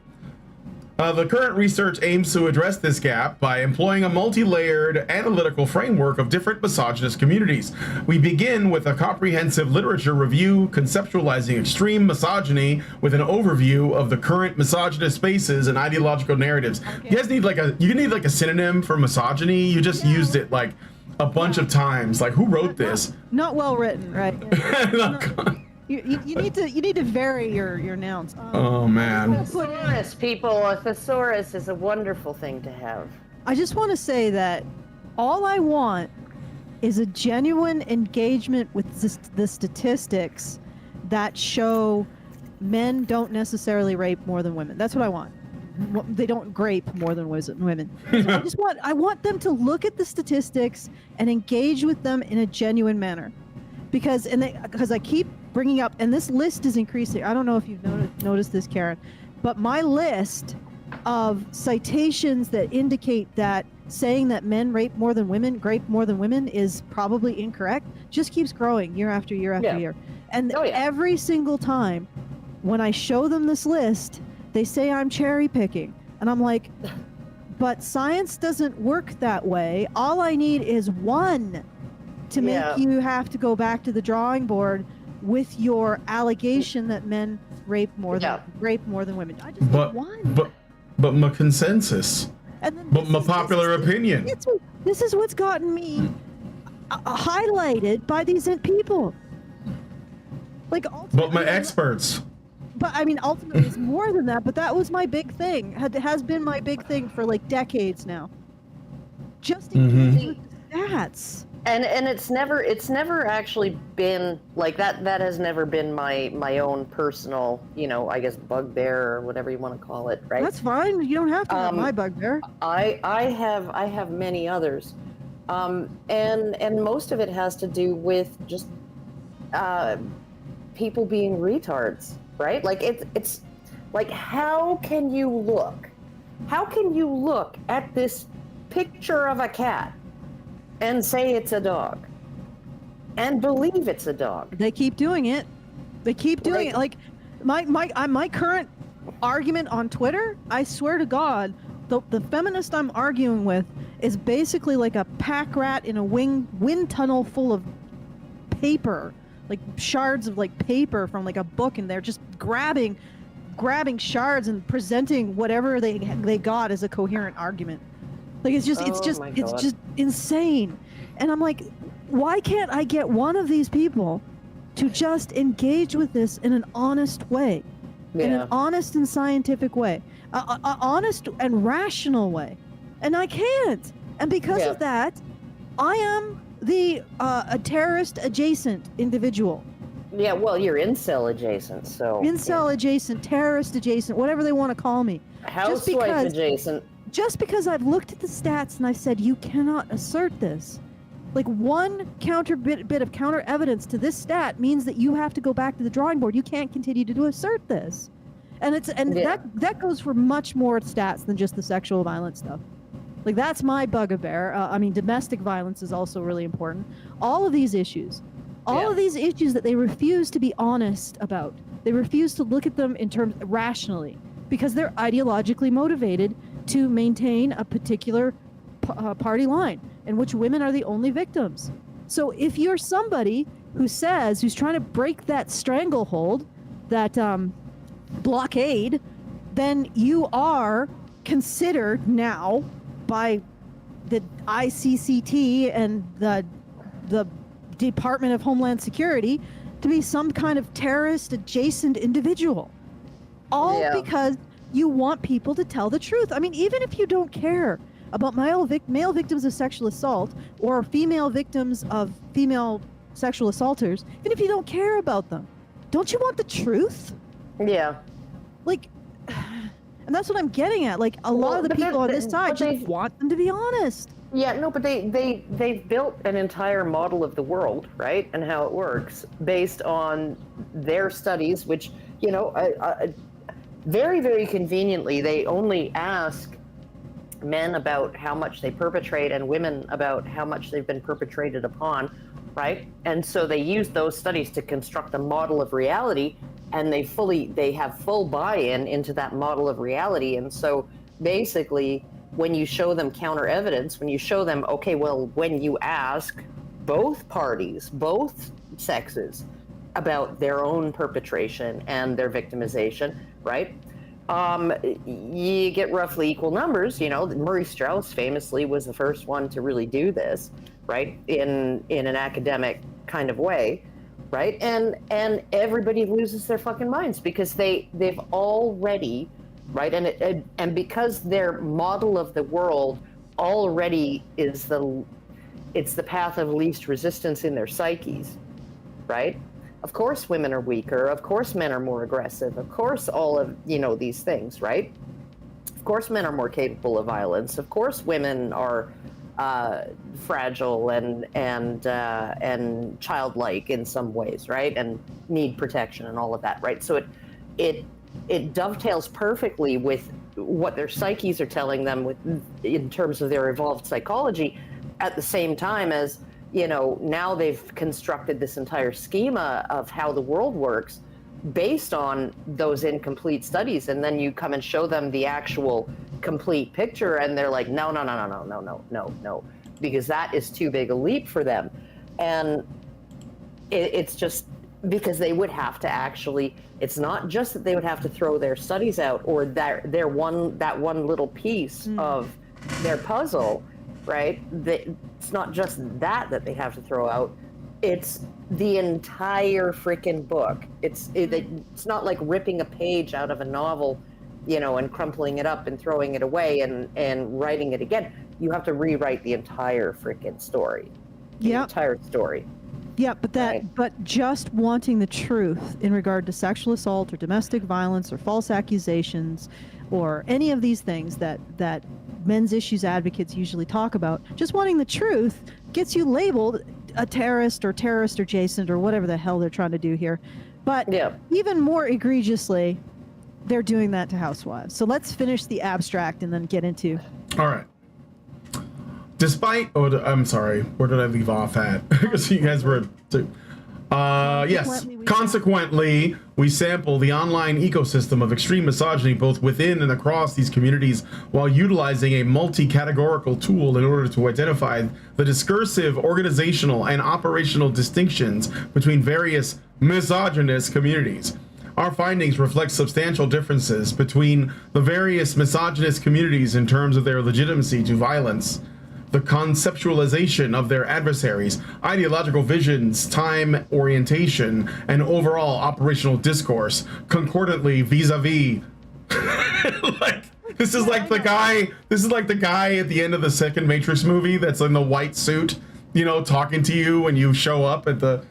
The current research aims to address this gap by employing a multi-layered analytical framework of different misogynist communities. We begin with a comprehensive literature review conceptualizing extreme misogyny with an overview of the current misogynist spaces and ideological narratives. Okay. You guys need like a synonym for misogyny. You just used it like a bunch of times. Like, who wrote this? Not well written, right? You need to vary your nouns. Oh man. Thesaurus, people. A thesaurus is a wonderful thing to have. I just want to say that all I want is a genuine engagement with the statistics that show men don't necessarily rape more than women. That's what I want. They don't grape more than women. So I want them to look at the statistics and engage with them in a genuine manner. Because I keep bringing up, and this list is increasing. I don't know if you've noticed this, Karen, but my list of citations that indicate that saying that men grape more than women is probably incorrect just keeps growing year after year after year. And every single time when I show them this list, they say I'm cherry picking. And I'm like, but science doesn't work that way. All I need is one to make you have to go back to the drawing board with your allegation that men rape more than women. I just But need one. but my consensus. And then But my popular opinion. This is what's gotten me highlighted by these people. Like, But my experts. But I mean, ultimately, it's more than that. But that was my big thing. Has been my big thing for like decades now. Just engage with the stats. And it's never actually been like that. That has never been my own personal, I guess, bugbear or whatever you want to call it, right? That's fine. You don't have to have my bugbear. I have many others, and most of it has to do with just people being retards, right? Like it's like, how can you look at this picture of a cat and say it's a dog and believe it's a dog? They keep doing it. They keep doing it. Like my current argument on Twitter, I swear to God, the feminist I'm arguing with is basically like a pack rat in a wind tunnel full of paper, like shards of like paper from like a book, and they're just grabbing shards and presenting whatever they got as a coherent argument. Like it's just insane. And I'm like, why can't I get one of these people to just engage with this in an honest way, in an honest and scientific way, a honest and rational way? And I can't. And because of that, I am a terrorist adjacent individual. Yeah, well, you're incel adjacent, so incel adjacent, terrorist adjacent, whatever they want to call me. Housewife adjacent. Just because I've looked at the stats and I've said you cannot assert this. Like one bit of counter evidence to this stat means that you have to go back to the drawing board. You can't continue to assert this. And that goes for much more stats than just the sexual violence stuff. Like that's my bugbear. I mean, domestic violence is also really important. All of these issues that they refuse to be honest about. They refuse to look at them in terms rationally because they're ideologically motivated to maintain a particular party line in which women are the only victims. So if you're somebody who's trying to break that stranglehold, that blockade, then you are considered now by the ICCT and the Department of Homeland Security to be some kind of terrorist adjacent individual. Because you want people to tell the truth. I mean, even if you don't care about male victims of sexual assault or female victims of female sexual assaulters, even if you don't care about them, don't you want the truth? Yeah. Like, and that's what I'm getting at. Like, a lot of the people on this side just want them to be honest. Yeah, no, but they've built an entire model of the world, right, and how it works based on their studies, which, very, very conveniently, they only ask men about how much they perpetrate and women about how much they've been perpetrated upon, right? And so they use those studies to construct a model of reality, and they have full buy-in into that model of reality. And so basically, when you show them counter evidence, when you show them, okay, well, when you ask both parties, both sexes, about their own perpetration and their victimization, right? You get roughly equal numbers. Murray Strauss famously was the first one to really do this, right? In an academic kind of way, right? And everybody loses their fucking minds because they've already, right? And because their model of the world already is it's the path of least resistance in their psyches, right? Of course women are weaker, of course men are more aggressive, of course all of these things, right? Of course men are more capable of violence, of course women are fragile and childlike in some ways, right? And need protection and all of that, right? So it dovetails perfectly with what their psyches are telling them in terms of their evolved psychology, at the same time as now they've constructed this entire schema of how the world works based on those incomplete studies. And then you come and show them the actual complete picture and they're like, no, because that is too big a leap for them. And it's just, because they would have to actually, it's not just that they would have to throw their studies out or that one little piece of their puzzle, right? It's not just that they have to throw out, it's the entire freaking book. It's not like ripping a page out of a novel, you know, and crumpling it up and throwing it away and writing it again. You have to rewrite the entire freaking story. The entire story. Yeah, but just wanting the truth in regard to sexual assault or domestic violence or false accusations or any of these things that men's issues advocates usually talk about, just wanting the truth gets you labeled a terrorist or terrorist adjacent or whatever the hell they're trying to do here. But even more egregiously, they're doing that to housewives. So let's finish the abstract and then get into... All right. Despite, I'm sorry, where did I leave off at? Because you guys were, yes. Consequently, we sample the online ecosystem of extreme misogyny both within and across these communities while utilizing a multi-categorical tool in order to identify the discursive, organizational, and operational distinctions between various misogynist communities. Our findings reflect substantial differences between the various misogynist communities in terms of their legitimacy to violence, the conceptualization of their adversaries, ideological visions, time orientation, and overall operational discourse, concordantly vis-a-vis. This is like the guy at the end of the second Matrix movie that's in the white suit, you know, talking to you when you show up at the,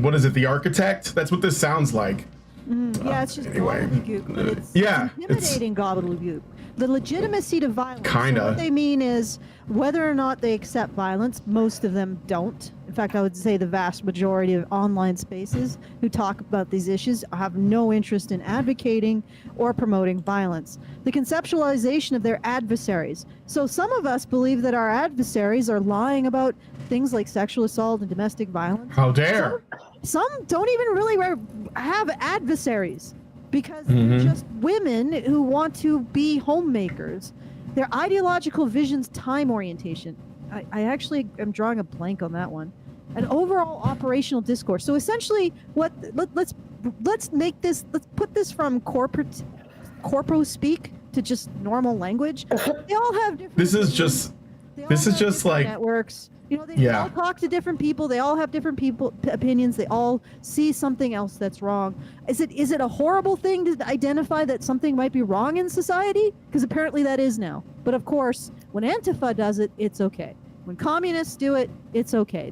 what is it, the architect? That's what this sounds like. Yeah, it's just anyway, gobbledygook, but it's intimidating gobbledygook. The legitimacy to violence. Kinda. So what they mean is whether or not they accept violence, most of them don't. In fact, I would say the vast majority of online spaces who talk about these issues have no interest in advocating or promoting violence. The conceptualization of their adversaries. So some of us believe that our adversaries are lying about things like sexual assault and domestic violence. How dare! Some don't even really have adversaries because they're just women who want to be homemakers. Their ideological visions, time orientation. I actually am drawing a blank on that one. An overall operational discourse. So essentially, let's put this from corpo speak to just normal language. They all have different. This is just like networks. You know, they all talk to different people. They all have different opinions. They all see something else that's wrong. Is it a horrible thing to identify that something might be wrong in society? Because apparently that is now. But of course, when Antifa does it, it's okay. When communists do it, it's okay.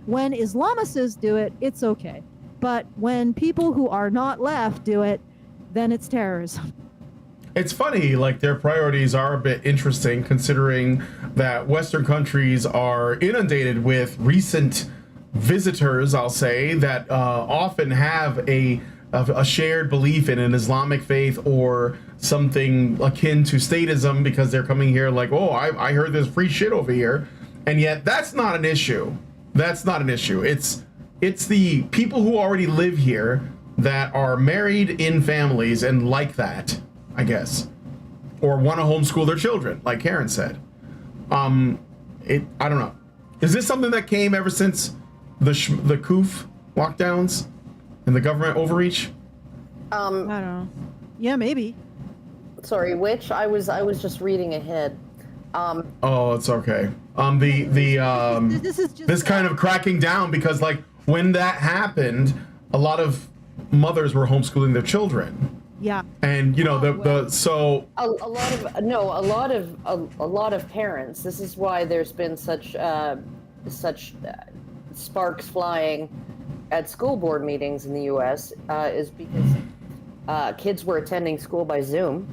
When Islamists do it, it's okay. But when people who are not left do it, then it's terrorism. It's funny, like their priorities are a bit interesting considering that Western countries are inundated with recent visitors, I'll say, that often have a shared belief in an Islamic faith or something akin to statism because they're coming here like, oh, I heard there's free shit over here. And yet that's not an issue. That's not an issue. It's the people who already live here that are married in families and like that, I guess, or want to homeschool their children, like Karen said. I don't know. Is this something that came ever since the COOF lockdowns and the government overreach? I don't know. Yeah, maybe. Sorry, which I was just reading ahead. Oh, it's okay. This kind of cracking down because like when that happened, a lot of mothers were homeschooling their children. Yeah. And you know a lot of parents. This is why there's been such sparks flying at school board meetings in the U.S. Is because kids were attending school by Zoom,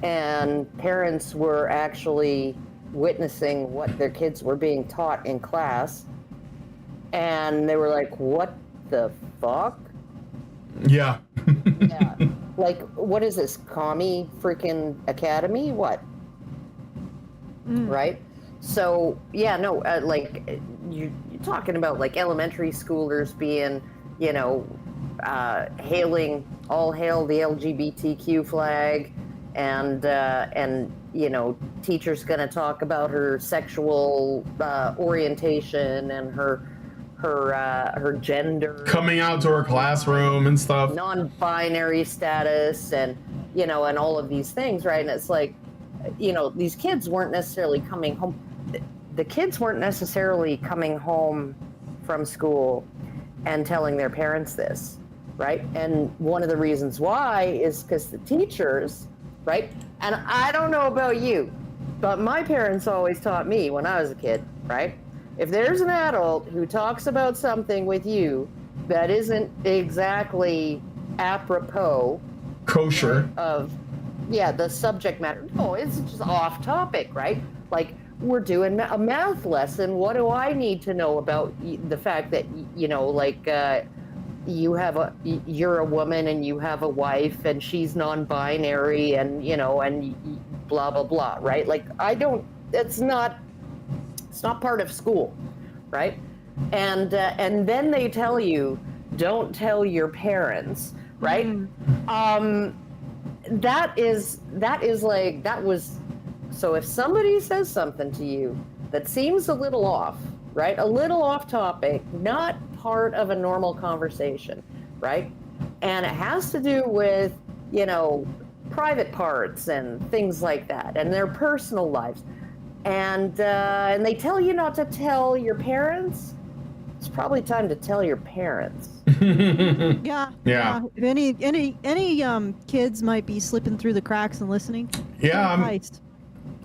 and parents were actually witnessing what their kids were being taught in class, and they were like, "What the fuck?" Yeah. Yeah. Like, what is this, commie freaking academy? What? Right? So, yeah, no, like, you're talking about, like, elementary schoolers being, you know, all hail the LGBTQ flag, and you know, teacher's gonna talk about her sexual orientation and her her gender, Coming out to her classroom and stuff. non-binary status, and and all of these things, right? And it's like, these kids weren't necessarily coming home. The kids weren't necessarily coming home from school and telling their parents this, right? And one of the reasons why is because the teachers, right? And I don't know about you, but my parents always taught me when I was a kid, right? If there's an adult who talks about something with you that isn't exactly apropos Kosher. of the subject matter, no, it's just off topic, right? Like, we're doing a math lesson. What do I need to know about the fact that you're a woman and you have a wife and she's non-binary and and blah blah blah, right? Like, it's not part of school, right? And then they tell you, don't tell your parents, right? So if somebody says something to you that seems a little off, right? A little off topic, not part of a normal conversation, right? And it has to do with, private parts and things like that, and their personal lives. And they tell you not to tell your parents. It's probably time to tell your parents. Yeah. If any kids might be slipping through the cracks and listening. Yeah,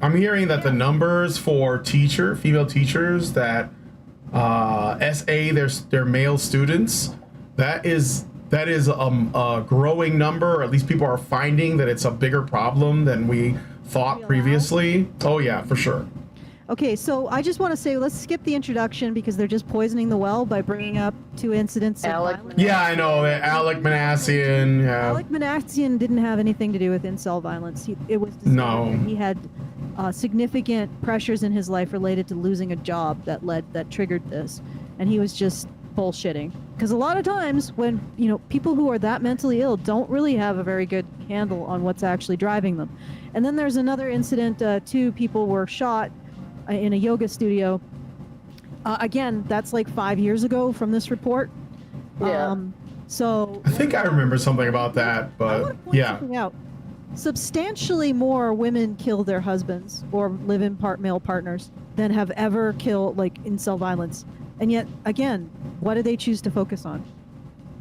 I'm hearing that the numbers for female teachers that SA their male students, that is a growing number, or at least people are finding that it's a bigger problem than we thought previously. Oh yeah, for sure. Okay, so I just want to say, let's skip the introduction because they're just poisoning the well by bringing up 2 incidents of violence. Yeah, I know. Alec Manassian. Yeah. Alec Manassian didn't have anything to do with incel violence. It was discovered that he had significant pressures in his life related to losing a job that triggered this, and he was just bullshitting. Because a lot of times when people who are that mentally ill don't really have a very good handle on what's actually driving them. And then there's another incident. 2 people were shot in a yoga studio. Again, that's like 5 years ago from this report. Yeah. So I think I remember something about that, but yeah. Out. Substantially more women kill their husbands or live in male partners than have ever killed incel violence. And yet, again, what do they choose to focus on?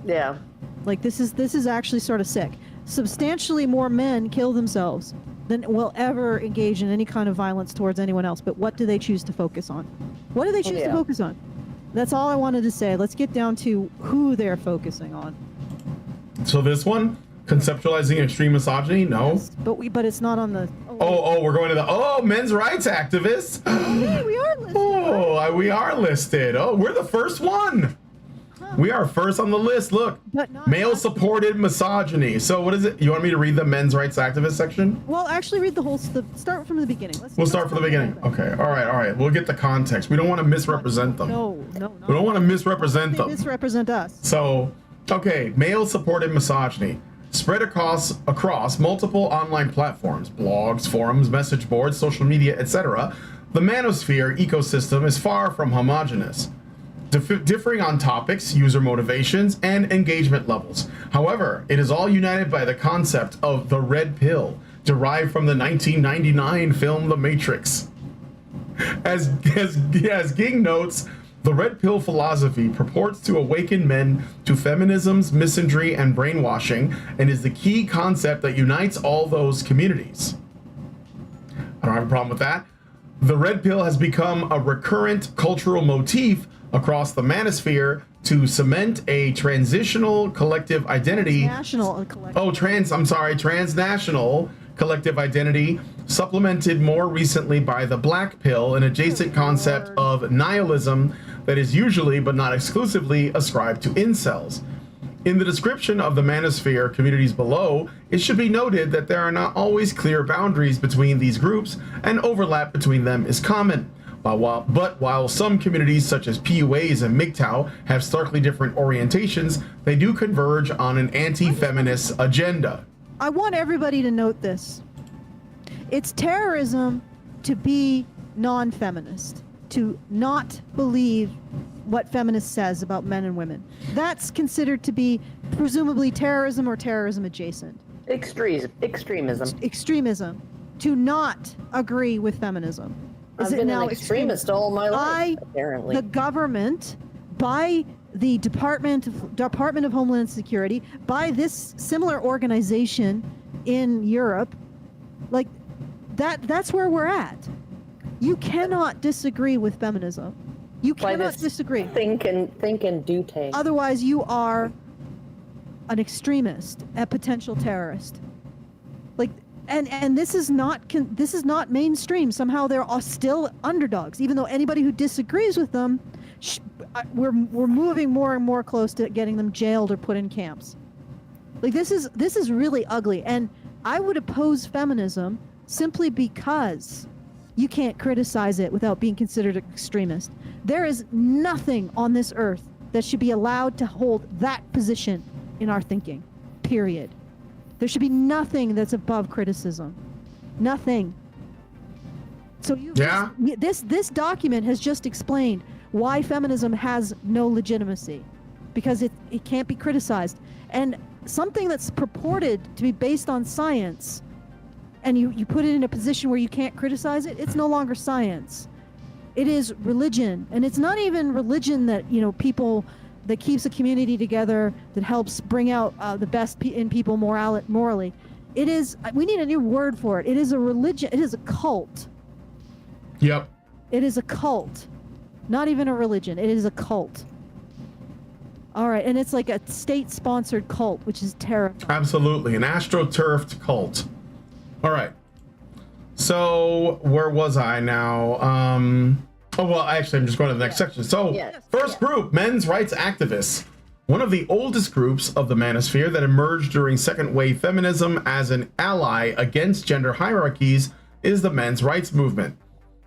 Yeah. Like, this is actually sort of sick. Substantially more men kill themselves than will ever engage in any kind of violence towards anyone else. But what do they choose to focus on? What do they choose to focus on? That's all I wanted to say. Let's get down to who they're focusing on. So this one, conceptualizing extreme misogyny? No. Yes, but it's not on the... we're going to the... men's rights activists. Yeah, we are listed. We are listed. Oh, we're the first one. We are first on the list. Look, male-supported misogyny. So what is it? You want me to read the men's rights activist section? Well, actually read the whole... Start from the beginning. We'll start from the beginning. Okay, all right. We'll get the context. We don't want to misrepresent them. No. We don't want to misrepresent them. They misrepresent us. So, okay, male-supported misogyny. Spread across multiple online platforms, blogs, forums, message boards, social media, etc. The manosphere ecosystem is far from homogeneous, differing on topics, user motivations, and engagement levels. However, it is all united by the concept of the red pill, derived from the 1999 film The Matrix. As Ging notes, the red pill philosophy purports to awaken men to feminism's misandry and brainwashing, and is the key concept that unites all those communities. I don't have a problem with that. The red pill has become a recurrent cultural motif across the manosphere to cement a transitional collective identity. Transnational collective identity, supplemented more recently by the black pill, an adjacent concept of nihilism that is usually, but not exclusively, ascribed to incels. In the description of the manosphere communities below, it should be noted that there are not always clear boundaries between these groups, and overlap between them is common. But while some communities such as PUAs and MGTOW have starkly different orientations, they do converge on an anti-feminist agenda. I want everybody to note this. It's terrorism to be non-feminist, to not believe what feminist says about men and women. That's considered to be presumably terrorism or terrorism adjacent. Extremism. Extremism. To not agree with feminism. I've been an extremist all my life, apparently. The government, by the Department of Homeland Security, by this similar organization in Europe, like that's where we're at. You cannot disagree with feminism. You cannot disagree. Think and do take. Otherwise, you are an extremist, a potential terrorist. Like, and this is not mainstream. Somehow they're all still underdogs, even though anybody who disagrees with them, we're moving more and more close to getting them jailed or put in camps. Like this is really ugly, and I would oppose feminism simply because you can't criticize it without being considered an extremist. There is nothing on this earth that should be allowed to hold that position in our thinking, period. There should be nothing that's above criticism. Nothing. So this document has just explained why feminism has no legitimacy, because it can't be criticized. And something that's purported to be based on science, and you put it in a position where you can't criticize it, it's no longer science. It is religion. And it's not even religion that, people, that keeps a community together, that helps bring out the best in people morally. It is, we need a new word for it. It is a religion. It is a cult. Yep. It is a cult. Not even a religion. It is a cult. All right. And it's like a state-sponsored cult, which is terrifying. Absolutely. An astroturfed cult. All right. So where was I now? Actually, I'm just going to the next section. So first group, men's rights activists. One of the oldest groups of the manosphere that emerged during second wave feminism as an ally against gender hierarchies is the men's rights movement.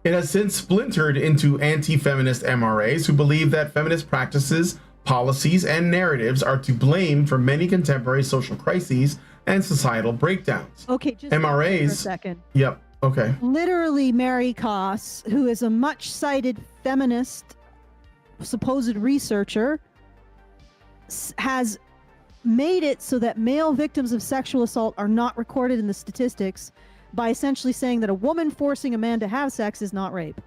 It has since splintered into anti-feminist MRAs who believe that feminist practices, policies, and narratives are to blame for many contemporary social crises and societal breakdowns. Okay, just MRAs. for a second. Yep. Okay. Literally, Mary Koss, who is a much-cited feminist, supposed researcher, has made it so that male victims of sexual assault are not recorded in the statistics by essentially saying that a woman forcing a man to have sex is not rape.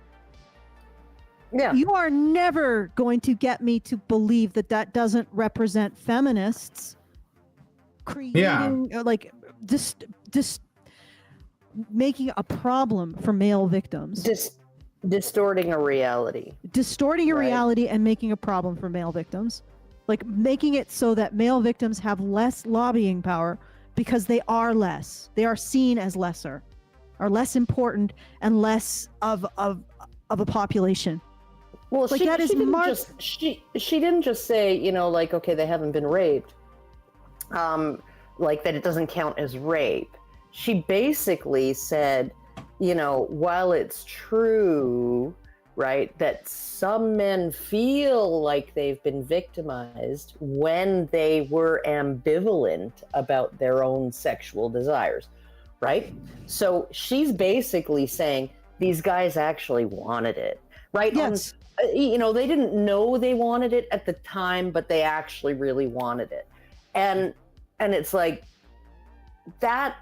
Yeah. You are never going to get me to believe that that doesn't represent feminists creating, just making a problem for male victims. Distorting a reality. Distorting a reality and making a problem for male victims. Like making it so that male victims have less lobbying power because they are less. They are seen as lesser, are less important and less of a population. Well, like she didn't just say, okay, they haven't been raped. Like that it doesn't count as rape. She basically said, while it's true, right, that some men feel like they've been victimized when they were ambivalent about their own sexual desires, right? So she's basically saying these guys actually wanted it, right? Yes. They didn't know they wanted it at the time, but they actually really wanted it. And it's like, that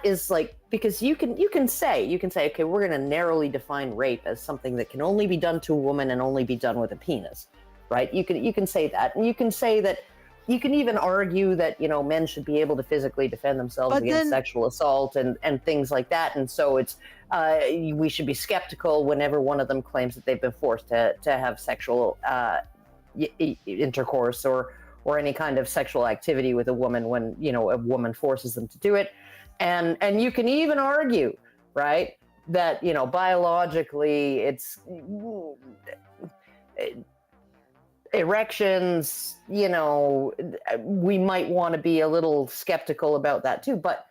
is like, because you can say, okay, we're going to narrowly define rape as something that can only be done to a woman and only be done with a penis, right? You can say that, and you can say that, you can even argue that, men should be able to physically defend themselves against sexual assault and things like that. And so it's, we should be skeptical whenever one of them claims that they've been forced to have sexual intercourse or any kind of sexual activity with a woman when, a woman forces them to do it. And you can even argue, right, that, biologically it's erections, we might want to be a little skeptical about that too. But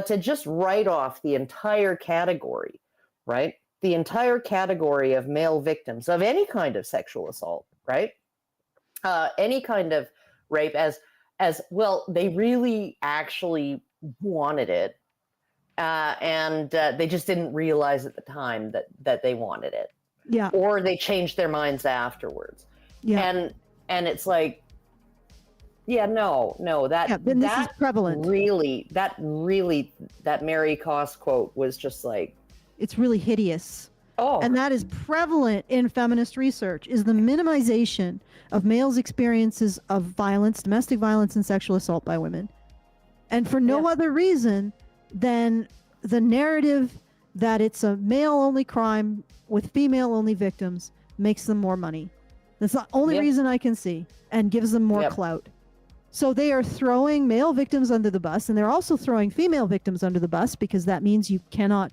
to just write off the entire category, right, the entire category of male victims of any kind of sexual assault, right, any kind of rape as well, they really actually wanted it, and they just didn't realize at the time that they wanted it, or they changed their minds afterwards. Yeah. And it's like, yeah, no, then this is prevalent. That Mary Koss quote was just like, it's really hideous. oh, And that is prevalent in feminist research, is the minimization of males' experiences of violence, domestic violence, and sexual assault by women. And for no other reason than the narrative that it's a male-only crime with female-only victims makes them more money. That's the only reason I can see, and gives them more clout. So they are throwing male victims under the bus, and they're also throwing female victims under the bus, because that means you cannot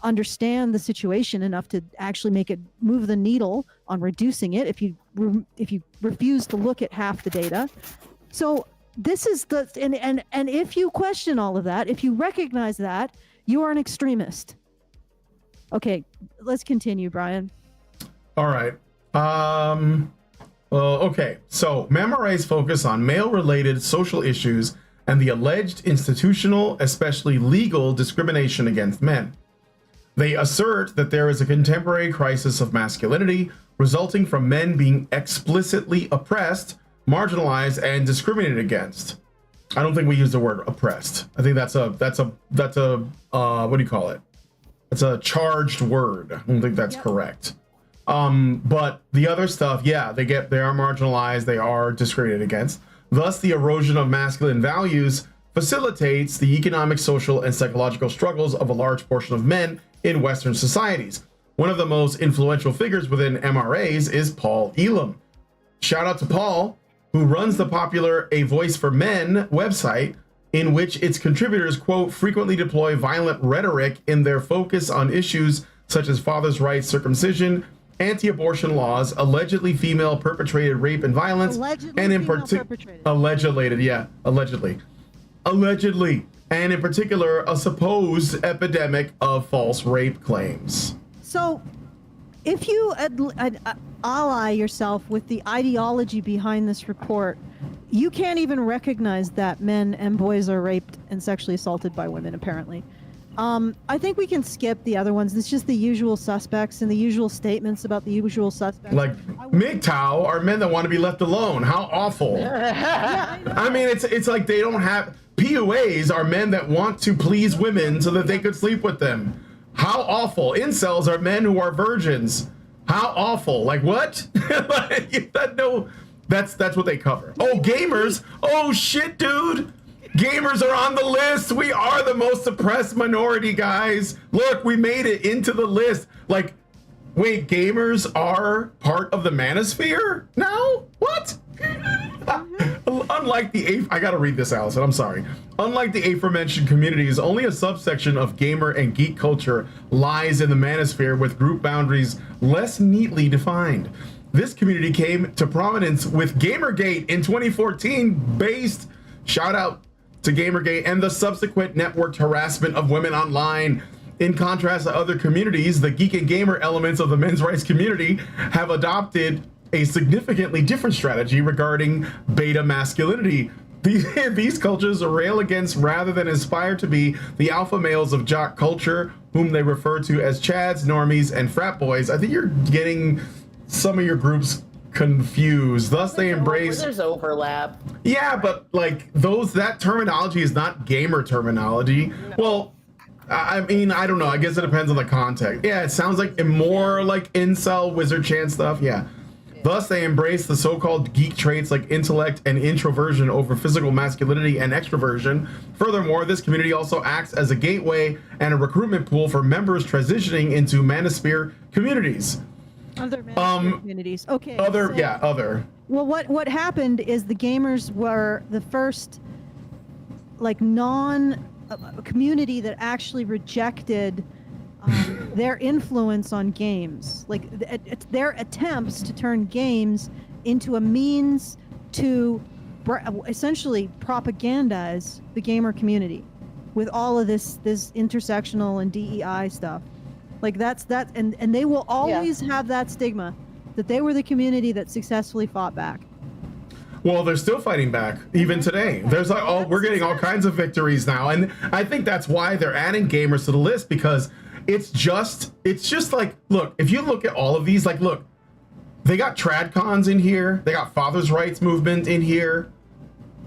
understand the situation enough to actually make it move the needle on reducing it if you refuse to look at half the data. So this is the and if you question all of that, if you recognize that, you are an extremist. Okay, let's continue, Brian. All right. Well, okay. So MAMARA's focus on male-related social issues and the alleged institutional, especially legal, discrimination against men. They assert that there is a contemporary crisis of masculinity resulting from men being explicitly oppressed, marginalized, and discriminated against. I don't think we use the word oppressed. I think that's a what do you call it? It's a charged word. I don't think that's correct. But the other stuff, they are marginalized, they are discriminated against. Thus, the erosion of masculine values facilitates the economic, social, and psychological struggles of a large portion of men in Western societies. One of the most influential figures within MRAs is Paul Elam. Shout out to Paul, who runs the popular A Voice for Men website, in which its contributors, quote, frequently deploy violent rhetoric in their focus on issues such as fathers' rights, circumcision, anti-abortion laws, allegedly female perpetrated rape and violence, and in particular, allegedly, and in particular, a supposed epidemic of false rape claims. So, if you ally yourself with the ideology behind this report, you can't even recognize that men and boys are raped and sexually assaulted by women, apparently. I think we can skip the other ones. It's just the usual suspects and the usual statements about the usual suspects. Like, MGTOW are men that want to be left alone. How awful. I mean, it's like they don't have... PUAs are men that want to please women so that they could sleep with them. How awful. Incels are men who are virgins. How awful. Like, what? That's what they cover. Oh, gamers. Oh, shit, dude. Gamers are on the list. We are the most oppressed minority, guys. Look, we made it into the list. Like, wait, gamers are part of the manosphere now? What? Unlike I gotta read this, Allison, I'm sorry. Unlike the aforementioned communities, only a subsection of gamer and geek culture lies in the manosphere with group boundaries less neatly defined. This community came to prominence with Gamergate in 2014, shout out to Gamergate, and the subsequent networked harassment of women online. In contrast to other communities, the geek and gamer elements of the men's rights community have adopted a significantly different strategy regarding beta masculinity. These cultures rail against rather than aspire to be the alpha males of jock culture, whom they refer to as chads, normies, and frat boys. I think you're getting some of your groups confused. Thus, they embrace... There's overlap. Yeah, but like that terminology is not gamer terminology. No. Well, I mean, I don't know. I guess it depends on the context. Yeah, it sounds like more like incel, wizard chant stuff. Yeah. Thus, they embrace the so-called geek traits like intellect and introversion over physical masculinity and extroversion. Furthermore, this community also acts as a gateway and a recruitment pool for members transitioning into manosphere communities. Other manosphere communities. Okay. Other. Well, what happened is the gamers were the first, like, community that actually rejected their influence on games, like it's their attempts to turn games into a means to essentially propagandize the gamer community with all of this intersectional and DEI stuff. Like and they will always have that stigma that they were the community that successfully fought back. Well, they're still fighting back even today. There's like, we're getting all kinds of victories now, and I think that's why they're adding gamers to the list, because it's just like, look, if you look at all of these, like, look, They got tradcons in here. They got fathers' rights movement in here.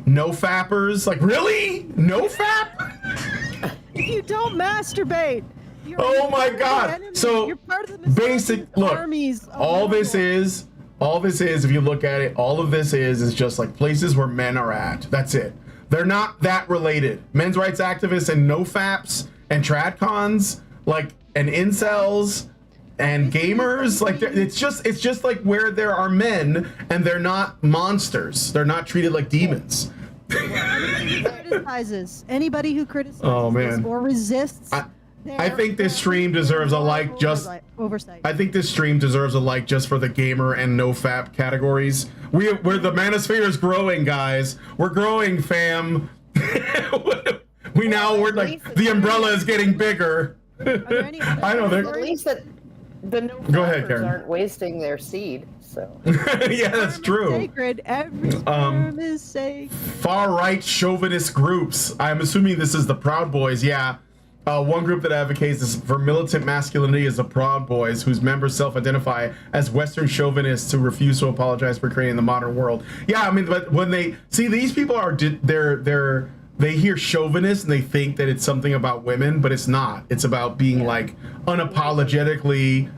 No fappers. Like, really? No fap? You don't masturbate. You're Oh my part of the God. enemy. So You're part of the basic, look, armies of all this evil. is, if you look at it, all of this is just like places where men are at. That's it. They're not that related. Men's rights activists and no faps and tradcons, like, and incels and gamers, like, it's just like where there are men and they're not monsters. They're not treated like demons. Anybody who criticizes Oh, man. this or resists. I think this stream deserves a like just. Oversight. I think this stream deserves a like just for the gamer and no fap categories. We're the manosphere is growing, guys. We're growing, fam. We're like the umbrella is getting bigger. I know they're. At least that the no Go ahead, fappers Karen. aren't wasting their seed. So Yeah, that's true. Sacred. Every sperm is sacred. Far right chauvinist groups. I'm assuming this is the Proud Boys. Yeah. One group that advocates this for militant masculinity is the Proud Boys, whose members self-identify as Western chauvinists who refuse to apologize for creating the modern world. Yeah, I mean, but when they see these people are they hear chauvinist and they think that it's something about women, but it's not. It's about being like unapologetically,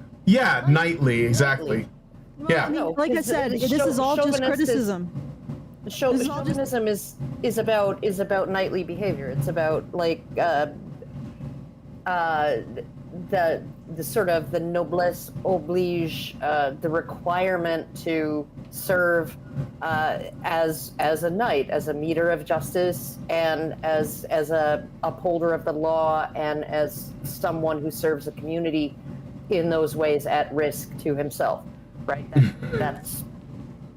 knightly, exactly. Yeah. No, Like I said, this is all just criticism. Chauvinism is about knightly behavior. It's about like the sort of the noblesse oblige, the requirement to serve as a knight, as a meter of justice, and as a upholder of the law, and as someone who serves a community in those ways at risk to himself. Right?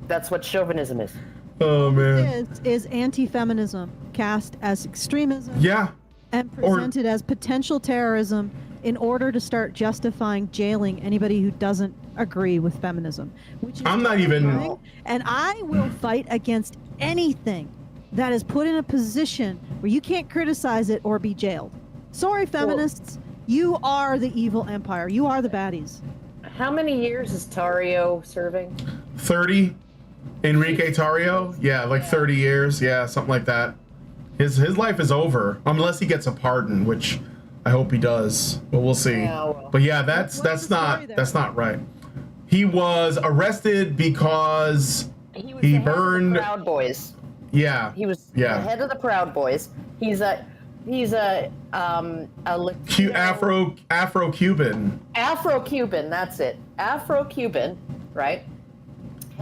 That's what chauvinism is. Oh man. Is anti-feminism cast as extremism? Yeah. And presented as potential terrorism in order to start justifying jailing anybody who doesn't agree with feminism. Which is I'm not even. And I will fight against anything that is put in a position where you can't criticize it or be jailed. Sorry, feminists. You are the evil empire. You are the baddies. How many years is Tario serving? 30. Enrique Tario? Yeah, like 30 years. Yeah, something like that. His life is over unless he gets a pardon, which I hope he does, but we'll see. Yeah, well. But yeah, that's not right. He was arrested because He was he the head burned. of the Proud Boys. Yeah. He was the head of the Proud Boys. He's a Latino, Afro-Cuban. Afro-Cuban. That's it. Afro-Cuban, right?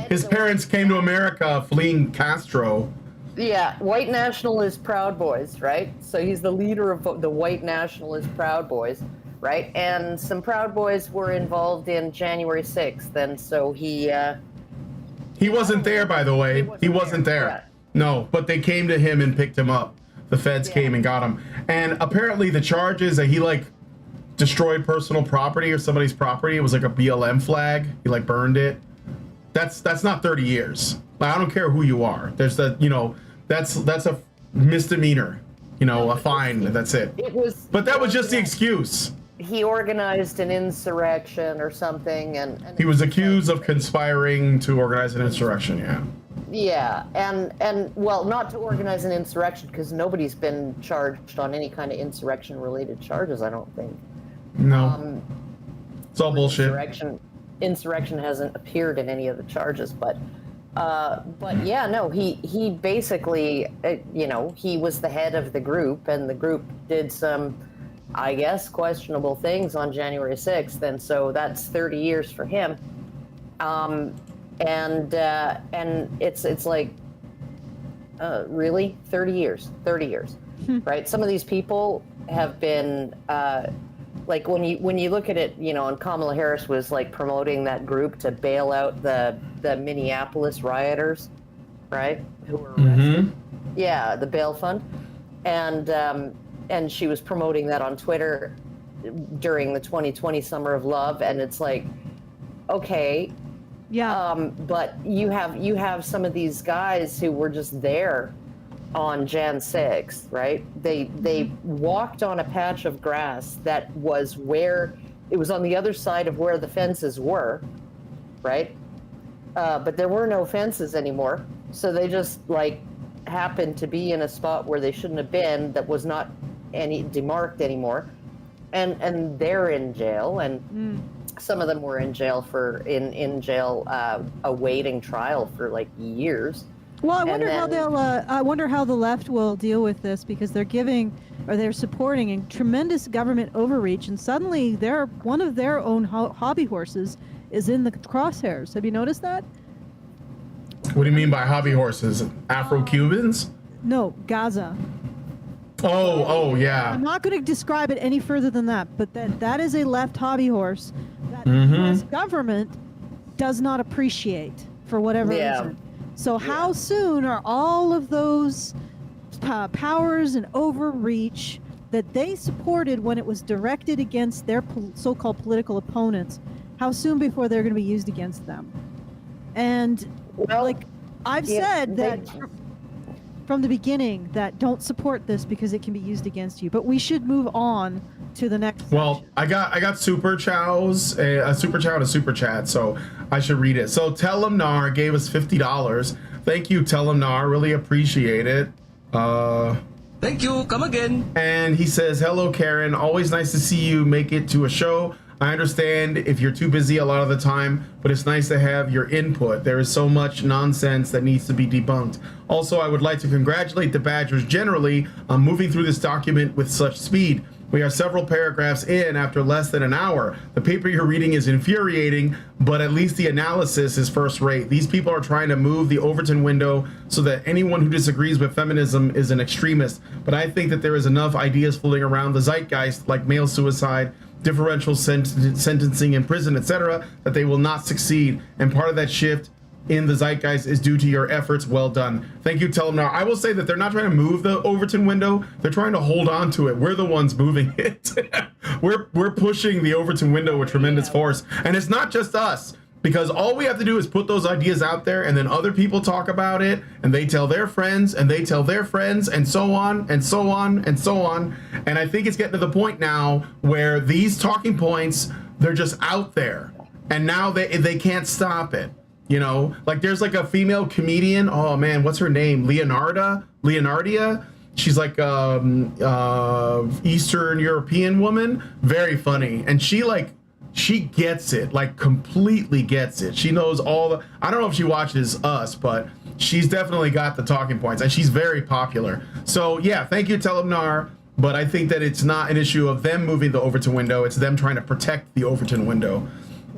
His parents came to America fleeing Castro. Yeah, white nationalist Proud Boys, right? So he's the leader of the white nationalist Proud Boys, right? And some Proud Boys were involved in January 6th, and so he wasn't there, by the way. He wasn't there. Yeah. No, but they came to him and picked him up. The feds came and got him. And apparently the charge is that he like destroyed personal property or somebody's property. It was like a BLM flag. He like burned it. That's not 30 years. Like, I don't care who you are. There's that's a misdemeanor. A fine. That's it. But that was just the excuse. He organized an insurrection or something, and He was accused of conspiring to organize an insurrection. Yeah. Yeah, and well, not to organize an insurrection, because nobody's been charged on any kind of insurrection-related charges, I don't think. No. It's all bullshit. Insurrection hasn't appeared in any of the charges, but yeah, no, he basically, he was the head of the group, and the group did some, I guess, questionable things on January 6th, and so that's 30 years for him. And it's like, really? 30 years, right? Some of these people have been, like when you look at it, and Kamala Harris was like promoting that group to bail out the Minneapolis rioters, right? Who were arrested. Mm-hmm. Yeah, the bail fund. And she was promoting that on Twitter during the 2020 Summer of Love, and it's like, okay, but you have some of these guys who were just there on Jan 6th, right? They walked on a patch of grass that was where it was on the other side of where the fences were, right? but there were no fences anymore, so they just like happened to be in a spot where they shouldn't have been, that was not any demarked anymore, and they're in jail, and some of them were in jail in jail awaiting trial for like years. Well, I wonder how they'll. I wonder how the left will deal with this, because they're supporting a tremendous government overreach, and suddenly one of their own hobby horses is in the crosshairs. Have you noticed that? What do you mean by hobby horses? Afro-Cubans? No, Gaza. Oh, yeah. I'm not going to describe it any further than that, but that is a left hobby horse that the US government does not appreciate for whatever reason. So how soon are all of those powers and overreach that they supported when it was directed against their so-called political opponents, how soon before they're going to be used against them? And like I've said that from the beginning, that don't support this because it can be used against you. But we should move on to the next section. I got Super Chow's a Super Chow and a Super Chat, so I should read it. So Telemnar gave us $50. Thank you, Telemnar. Really appreciate it. Thank you. Come again. And he says, "Hello, Karen. Always nice to see you make it to a show. I understand if you're too busy a lot of the time, but it's nice to have your input. There is so much nonsense that needs to be debunked. Also, I would like to congratulate the Badgers generally on moving through this document with such speed. We are several paragraphs in after less than an hour. The paper you're reading is infuriating, but at least the analysis is first rate. These people are trying to move the Overton window so that anyone who disagrees with feminism is an extremist. But I think that there is enough ideas floating around the zeitgeist, like male suicide, differential sentencing in prison, etc., that they will not succeed. And part of that shift in the zeitgeist is due to your efforts. Well done." Thank you, Telemnar. I will say that they're not trying to move the Overton window. They're trying to hold on to it. We're the ones moving it. we're pushing the Overton window with tremendous force. And it's not just us, because all we have to do is put those ideas out there, and then other people talk about it, and they tell their friends, and they tell their friends, and so on, and so on, and so on. And I think it's getting to the point now where these talking points, they're just out there. And now they can't stop it. You know, like there's like a female comedian. Oh man, what's her name? Leonardia. She's like Eastern European woman. Very funny. And she gets it, like completely gets it. She knows I don't know if she watches us, but she's definitely got the talking points, and she's very popular. So yeah, thank you, Telemnar. But I think that it's not an issue of them moving the Overton window. It's them trying to protect the Overton window.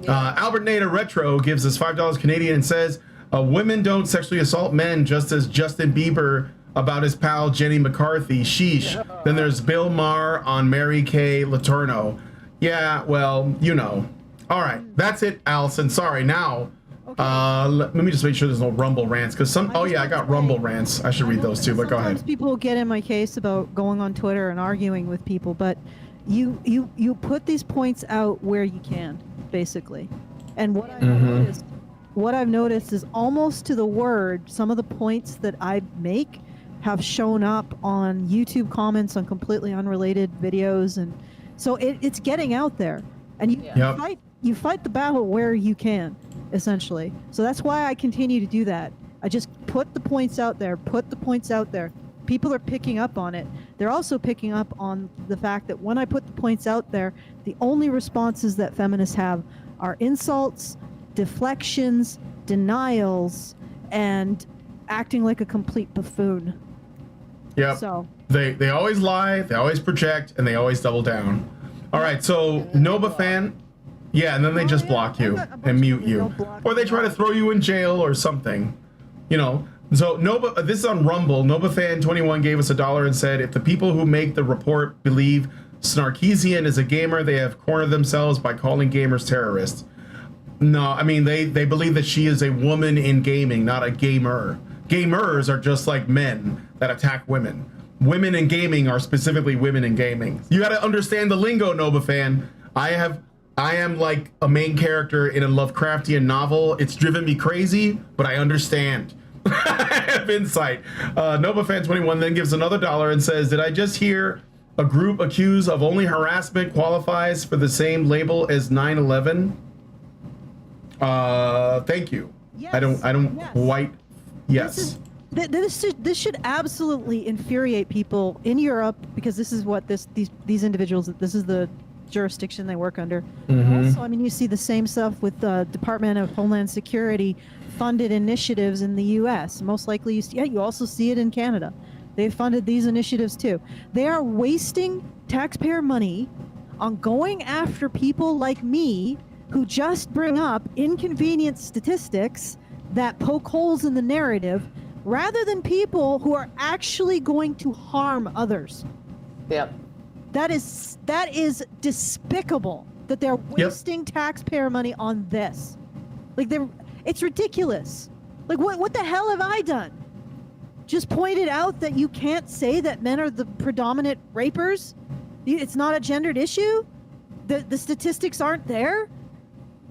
Albert Nader Retro gives us $5 Canadian and says, "Women don't sexually assault men, just as Justin Bieber about his pal Jenny McCarthy. Sheesh." Then there's Bill Maher on Mary Kay Letourneau. Yeah, well, you know. All right, that's it, Allison. Sorry. Now, let me just make sure there's no Rumble rants, because I got Rumble rants. I should read those too, but go ahead. Sometimes people get in my case about going on Twitter and arguing with people, but you put these points out where you can, basically. And what I've noticed is almost to the word, some of the points that I make have shown up on YouTube comments on completely unrelated videos, and so it's getting out there. And you fight the battle where you can, essentially. So that's why I continue to do that. I just put the points out there. People are picking up on it. They're also picking up on the fact that when I put the points out there, the only responses that feminists have are insults, deflections, denials, and acting like a complete buffoon. Yep. So they always lie, they always project, and they always double down. All right, so Nova fan, yeah, and then they just block you and mute you, or they try to throw you in jail or something, you know. So Nova, this is on Rumble. NovaFan21 gave us $1 and said, "If the people who make the report believe Snarkeesian is a gamer, they have cornered themselves by calling gamers terrorists." No, I mean they believe that she is a woman in gaming, not a gamer. Gamers are just like men that attack women. Women in gaming are specifically women in gaming. You got to understand the lingo, Nova fan. I am like a main character in a Lovecraftian novel. It's driven me crazy, but I understand. I have insight. NovaFan21 then gives another $1 and says, "Did I just hear a group accused of only harassment qualifies for the same label as 9/11? Thank you. Yes. I don't Yes. quite. Yes. This should absolutely infuriate people in Europe, because this is what these individuals, this is the jurisdiction they work under. Also, I mean, you see the same stuff with the Department of Homeland Security funded initiatives in the U.S. Most likely, you also see it in Canada. They funded these initiatives too. They are wasting taxpayer money on going after people like me who just bring up inconvenient statistics that poke holes in the narrative, rather than people who are actually going to harm others. Yep. That is despicable that they're wasting taxpayer money on this. Like, it's ridiculous. Like, what the hell have I done? Just pointed out that you can't say that men are the predominant rapers? It's not a gendered issue? The statistics aren't there?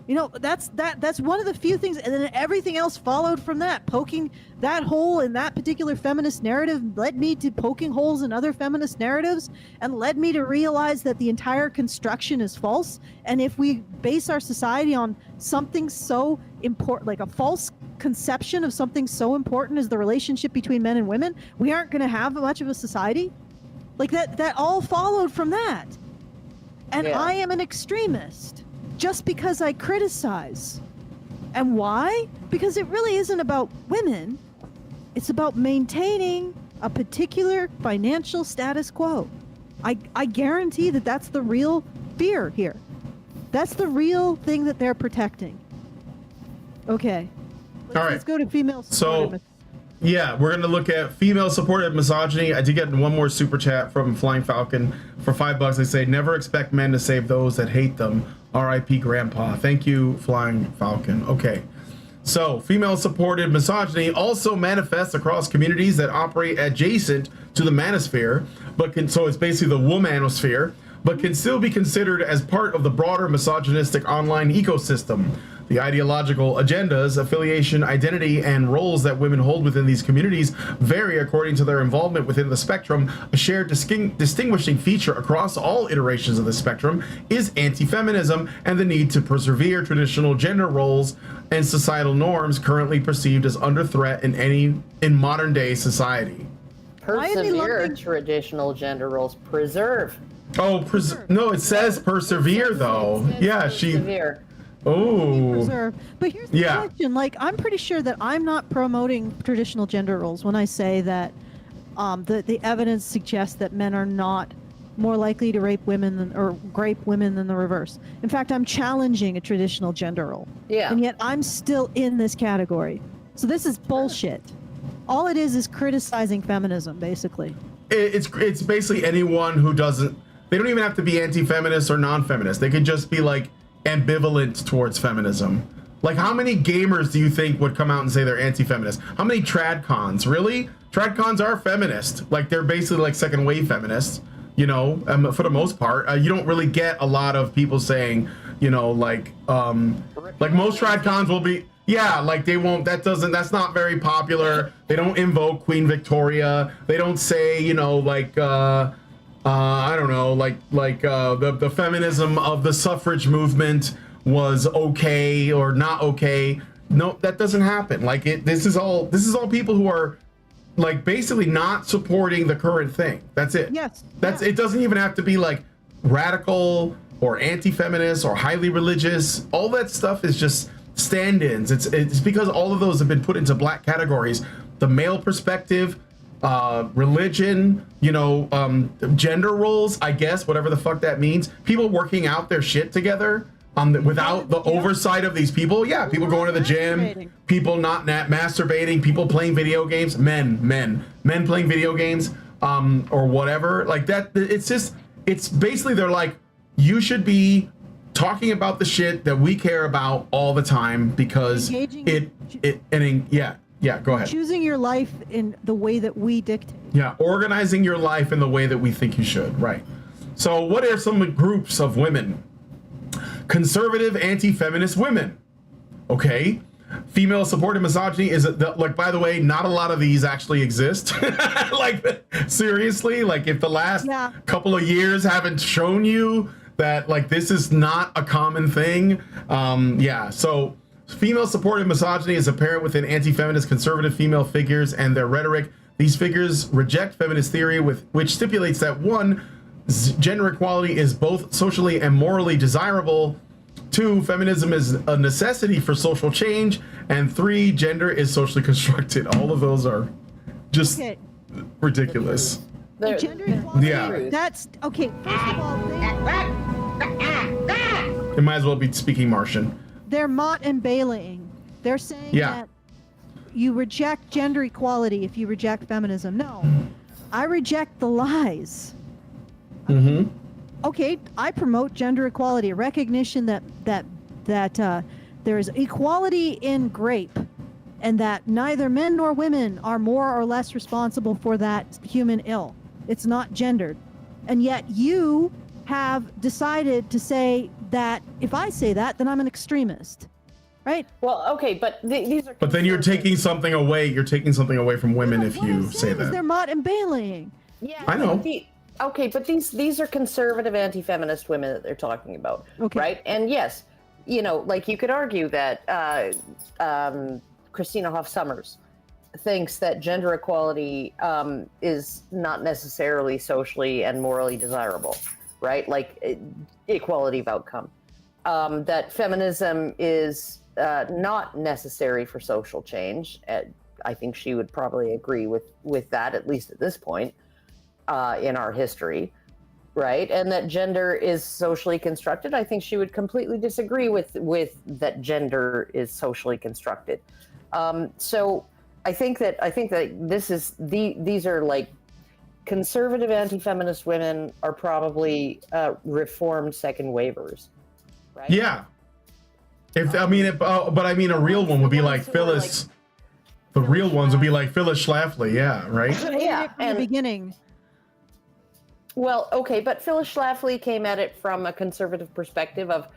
You know, that's one of the few things, and then everything else followed from that. Poking that hole in that particular feminist narrative led me to poking holes in other feminist narratives, and led me to realize that the entire construction is false. And if we base our society on something so important, like a false conception of something so important as the relationship between men and women, we aren't going to have much of a society. Like, that all followed from that. And I am an extremist just because I criticize. And why? Because it really isn't about women. It's about maintaining a particular financial status quo. I guarantee that that's the real fear here. That's the real thing that they're protecting. Okay. All right. Let's go to female supported. Yeah, we're going to look at female-supported misogyny. I did get one more super chat from Flying Falcon for $5. They say, never expect men to save those that hate them. R.I.P. Grandpa. Thank you, Flying Falcon. Okay. So, female-supported misogyny also manifests across communities that operate adjacent to the manosphere, so it's basically the womanosphere, but can still be considered as part of the broader misogynistic online ecosystem. The ideological agendas, affiliation, identity, and roles that women hold within these communities vary according to their involvement within the spectrum. A shared distinguishing feature across all iterations of the spectrum is anti-feminism and the need to persevere traditional gender roles and societal norms currently perceived as under threat in modern day society. Persevere traditional gender roles. Preserve. Oh, no, it says persevere though. Yeah, persevere. Oh. But here's the question. Like, I'm pretty sure that I'm not promoting traditional gender roles when I say that the evidence suggests that men are not more likely to rape women than the reverse. In fact, I'm challenging a traditional gender role. Yeah. And yet I'm still in this category. So this is bullshit. All it is criticizing feminism, basically. It's basically anyone who doesn't. They don't even have to be anti-feminist or non-feminist. They could just be like ambivalent towards feminism. Like, how many gamers do you think would come out and say they're anti-feminist? How many tradcons? Really? Tradcons are feminist. Like, they're basically like second wave feminists, you know, for the most part. You don't really get a lot of people saying, you know, like most tradcons will be, like they won't, that's not very popular. They don't invoke Queen Victoria. They don't say, you know, like, I don't know, the feminism of the suffrage movement was okay or not okay. No, that doesn't happen. Like, this is all people who are like basically not supporting the current thing. That's it. Yes. It doesn't even have to be like radical or anti-feminist or highly religious. All that stuff is just stand-ins. It's because all of those have been put into black categories. The male perspective, religion, you know, gender roles, I guess, whatever the fuck that means. People working out their shit together without the oversight of these people. Yeah, people going to the gym, people not masturbating, people playing video games, men playing video games, or whatever. Like that, it's basically they're like, you should be talking about the shit that we care about all the time because Yeah, go ahead. Choosing your life in the way that we dictate. Yeah, organizing your life in the way that we think you should, right. So what are some groups of women? Conservative anti-feminist women. Okay. Female-supported misogyny is, like, by the way, not a lot of these actually exist. Like, seriously? Like, if the last couple of years haven't shown you that, like, this is not a common thing. So Female supported misogyny is apparent within anti-feminist conservative female figures and their rhetoric. These figures reject feminist theory, which stipulates that 1, gender equality is both socially and morally desirable. 2, feminism is a necessity for social change. And 3, gender is socially constructed. All of those are just ridiculous. Gender equality, Yeah. that's okay. First of all, It might as well be speaking Martian. they're Mott and Baileying. They're saying Yeah. that you reject gender equality if you reject feminism. No, I reject the lies. Mm-hmm. Okay, I promote gender equality, a recognition that there is equality in grape, and that neither men nor women are more or less responsible for that human ill. It's not gendered. And yet you have decided to say that if I say that, then I'm an extremist. Right? Well, okay, but these are. But then you're taking something away. You're taking something away from women No, if what you I'm say saying is that. they're Mott and Baileying. Yeah, I know. Okay, but these are conservative anti-feminist women that they're talking about, Okay. right? And yes, like you could argue that Christina Hoff Sommers thinks that gender equality is not necessarily socially and morally desirable, right? Like equality of outcome. That feminism is not necessary for social change. I think she would probably agree with that, at least at this point in our history, right? And that gender is socially constructed. I think she would completely disagree with that gender is socially constructed. So I think that these are like conservative anti-feminist women are probably reformed second wavers, right? Yeah. But I mean, a real one would be like Phyllis. The real ones would be like Phyllis Schlafly, yeah, right? Yeah, From the beginning. Well, okay, but Phyllis Schlafly came at it from a conservative perspective of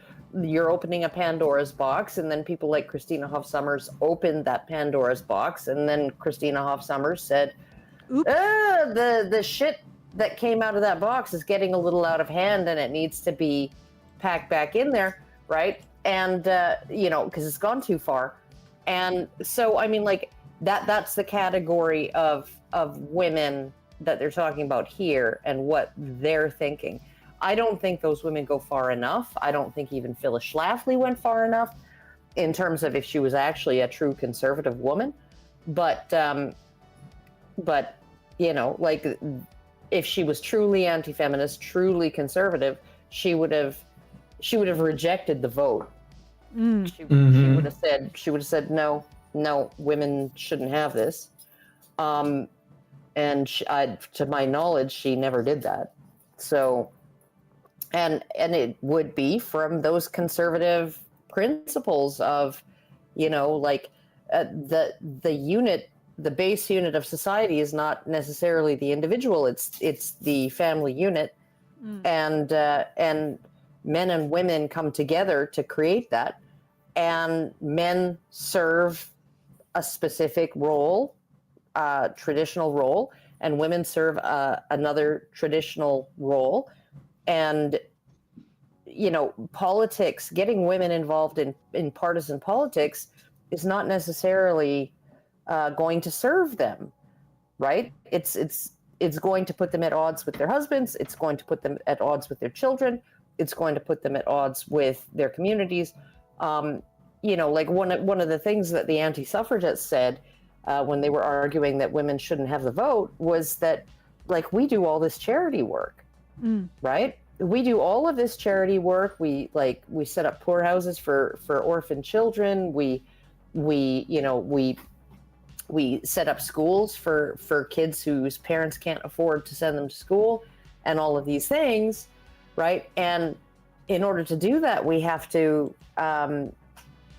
you're opening a Pandora's box, and then people like Christina Hoff Sommers opened that Pandora's box, and then Christina Hoff Sommers said, the shit that came out of that box is getting a little out of hand, and it needs to be packed back in there, right? And because it's gone too far. And so, I mean, like that's the category of women that they're talking about here and what they're thinking. I don't think those women go far enough. I don't think even Phyllis Schlafly went far enough in terms of if she was actually a true conservative woman. But like if she was truly anti-feminist, truly conservative, she would have rejected the vote. She would have said no, women shouldn't have this. And to my knowledge, she never did that. So, and it would be from those conservative principles of, the base unit of society is not necessarily the individual. It's the family unit, and men and women come together to create that, and men serve a specific role. Traditional role, and women serve another traditional role. And politics, getting women involved in partisan politics is not necessarily going to serve them, right? It's going to put them at odds with their husbands. It's going to put them at odds with their children. It's going to put them at odds with their communities. Like one of the things that the anti-suffragettes said when they were arguing that women shouldn't have the vote was that, like, we do all this charity work, right? We do all of this charity work. We set up poorhouses for orphan children. We set up schools for kids whose parents can't afford to send them to school, and all of these things, right? And in order to do that, we have to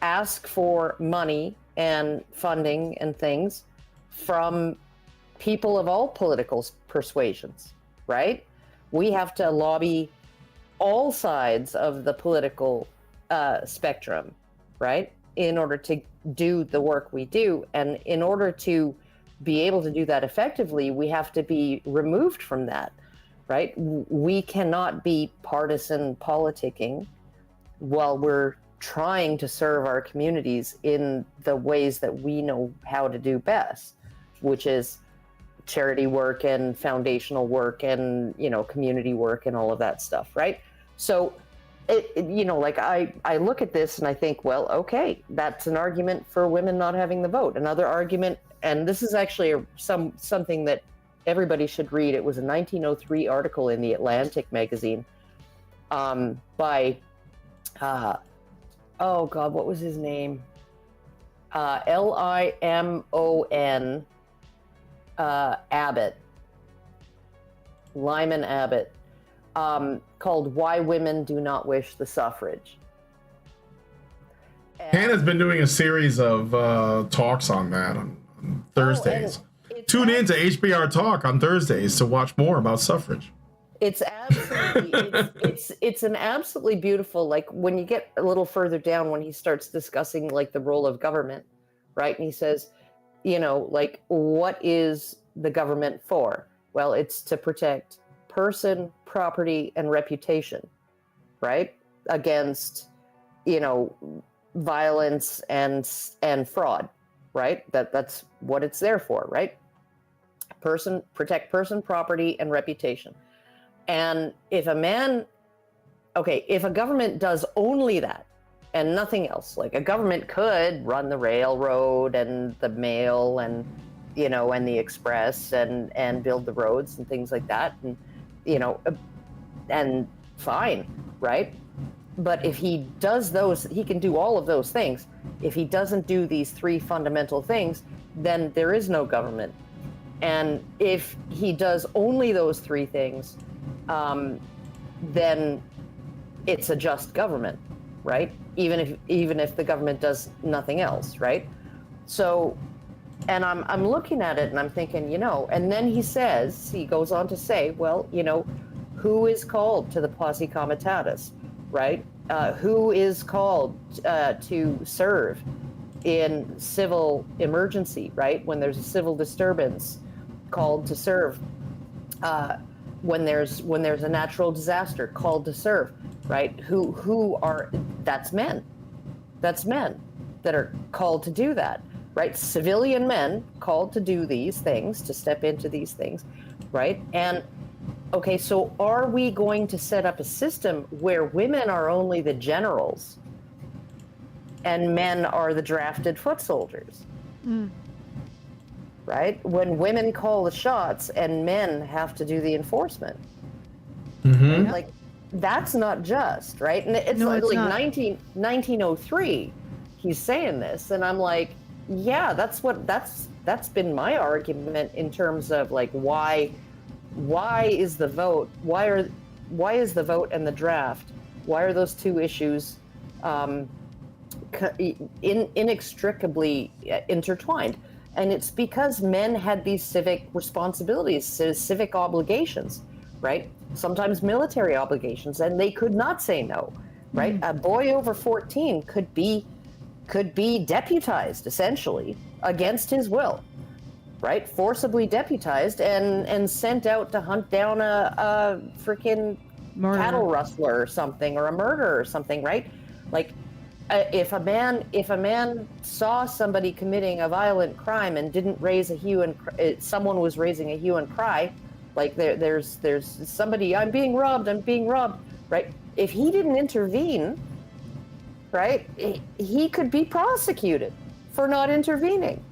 ask for money and funding and things from people of all political persuasions, right? We have to lobby all sides of the political spectrum, right? In order to do the work we do. And in order to be able to do that effectively, we have to be removed from that, right? We cannot be partisan politicking while we're trying to serve our communities in the ways that we know how to do best, which is charity work and foundational work and, you know, community work and all of that stuff, right? So, you know, like I look at this and I think, well, okay, that's an argument for women not having the vote. Another argument, and this is actually something that everybody should read. It was a 1903 article in the Atlantic magazine by, oh God, what was his name? Limon Abbott, Lyman Abbott, called Why Women Do Not Wish the Suffrage. Hannah's been doing a series of talks on that on Thursdays. Tune in to HBR Talk on Thursdays to watch more about suffrage. It's absolutely, it's an absolutely beautiful, like when you get a little further down, when he starts discussing like the role of government, right? And he says, you know, like, what is the government for? Well, it's to protect person, property, and reputation, right? Against, you know, violence and fraud, right? That's what it's there for, right? Protect person, property, and reputation. And if a government does only that and nothing else, like a government could run the railroad and the mail and, you know, and the express and build the roads and things like that, and, you know, and fine, right? But if he does those, he can do all of those things. If he doesn't do these three fundamental things, then there is no government. And if he does only those three things, then it's a just government, right? Even if the government does nothing else, right? So, and I'm looking at it and I'm thinking, you know, and then he goes on to say, well, you know, who is called to the posse comitatus, right? Who is called to serve in civil emergency, right? When there's a civil disturbance, called to serve. When there's a natural disaster, called to serve, right? That's men that are called to do that, right? Civilian men called to do these things, to step into these things, right? And okay, so are we going to set up a system where women are only the generals and men are the drafted foot soldiers? Right? When women call the shots and men have to do the enforcement. Mm-hmm. Like, that's not just, right? And it's No, like it's not. 1903, he's saying this, and I'm like, yeah, that's been my argument in terms of like why is the vote and the draft, why are those two issues inextricably intertwined? And it's because men had these civic responsibilities, civic obligations, right? Sometimes military obligations, and they could not say no, right? A boy over 14 could be deputized, essentially, against his will, right? Forcibly deputized and sent out to hunt down a freaking cattle rustler or something, or a murderer or something, right? Like, if a man saw somebody committing a violent crime and didn't raise a hue and someone was raising a hue and cry, like there's somebody, I'm being robbed, right? If he didn't intervene, right, he could be prosecuted for not intervening,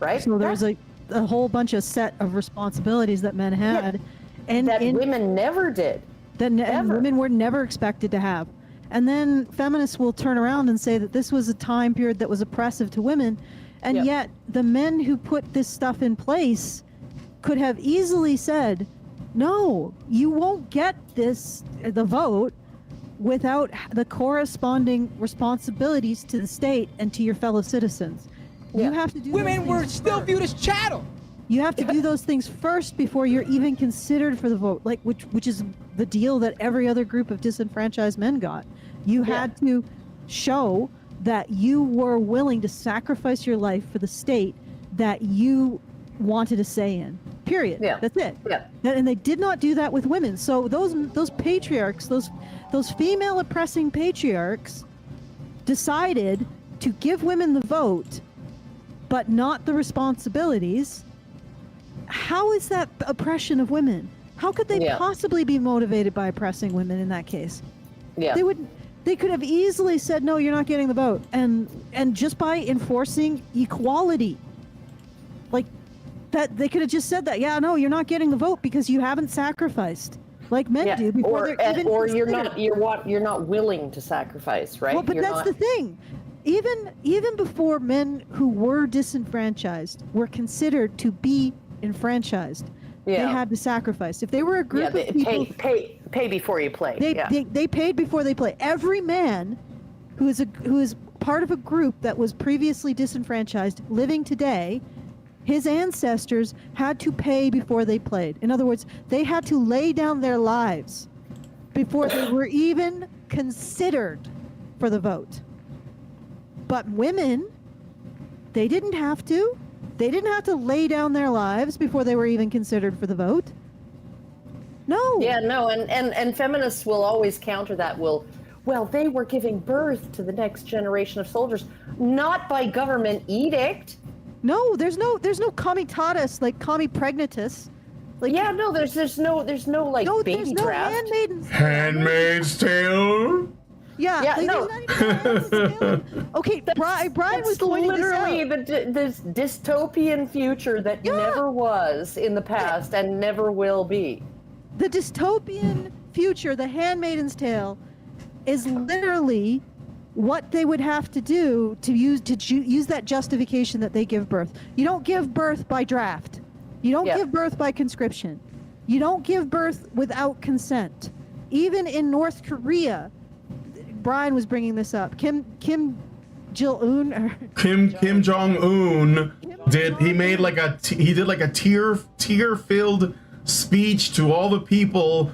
right? So there's a whole bunch of set of responsibilities that men had, and women never did. And women were never expected to have. And then feminists will turn around and say that this was a time period that was oppressive to women, and yet the men who put this stuff in place could have easily said, no, you won't get the vote without the corresponding responsibilities to the state and to your fellow citizens. You have to do women were still viewed as chattel. You have to do those things first before you're even considered for the vote, like which is the deal that every other group of disenfranchised men got. You had to show that you were willing to sacrifice your life for the state that you wanted a say in. Period. Yeah. That's it. Yeah. And they did not do that with women. So those patriarchs, those female oppressing patriarchs, decided to give women the vote, but not the responsibilities, how is that oppression of women? How could they possibly be motivated by oppressing women in that case? Yeah. They could have easily said, no, you're not getting the vote. And just by enforcing equality, like that, they could have just said that, yeah, no, you're not getting the vote because you haven't sacrificed like men do before they're even considered. you're not willing to sacrifice, right? Well, but you're that's not... the thing. Even before men who were disenfranchised were considered to be enfranchised, they had to sacrifice. If they were a group of people, pay before you play. They paid before they play. Every man who is part of a group that was previously disenfranchised living today, his ancestors had to pay before they played. In other words, they had to lay down their lives before they were even considered for the vote. But women, they didn't have to. They didn't have to lay down their lives before they were even considered for the vote. No. Yeah, no, and feminists will always counter that. Well, they were giving birth to the next generation of soldiers, not by government edict. No, there's no comitatus, like commie pregnatus. Like, yeah, no, there's no like baby draft. Handmaid's Tale. Yeah, like, no. Okay, Brian was pointing this out. Literally this dystopian future that never was in the past and never will be. The dystopian future, the Handmaid's Tale, is literally what they would have to do to use that justification that they give birth. You don't give birth by draft. You don't give birth by conscription. You don't give birth without consent. Even in North Korea, Brian was bringing this up. Kim Jong-un did a tear-filled speech to all the people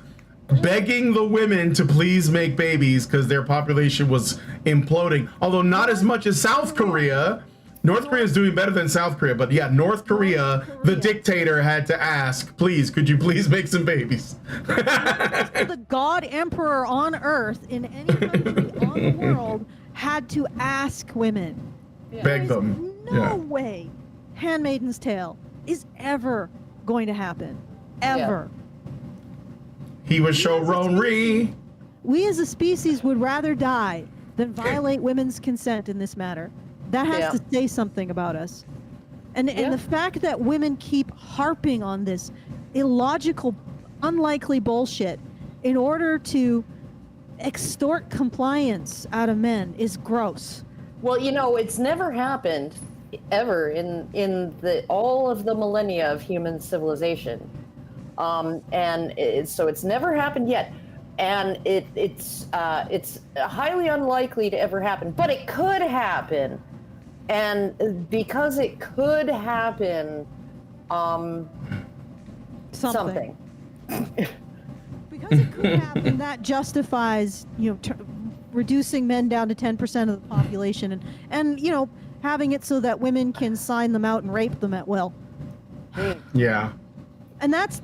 begging the women to please make babies because their population was imploding. Although not as much as South Korea. North Korea is doing better than South Korea, but yeah, North Korea, the dictator had to ask, please, could you please make some babies? The God Emperor on Earth in any country on the world had to ask women. Beg them. No way Handmaid's Tale is ever going to happen. Ever. He was showrunner. We as a species would rather die than violate women's consent in this matter. That has to say something about us. And the fact that women keep harping on this illogical, unlikely bullshit in order to extort compliance out of men is gross. Well, it's never happened ever in all of the millennia of human civilization. So it's never happened yet. And it's highly unlikely to ever happen, but it could happen. And because it could happen, something. Because it could happen, that justifies, reducing men down to 10% of the population and having it so that women can sign them out and rape them at will. Yeah. And that's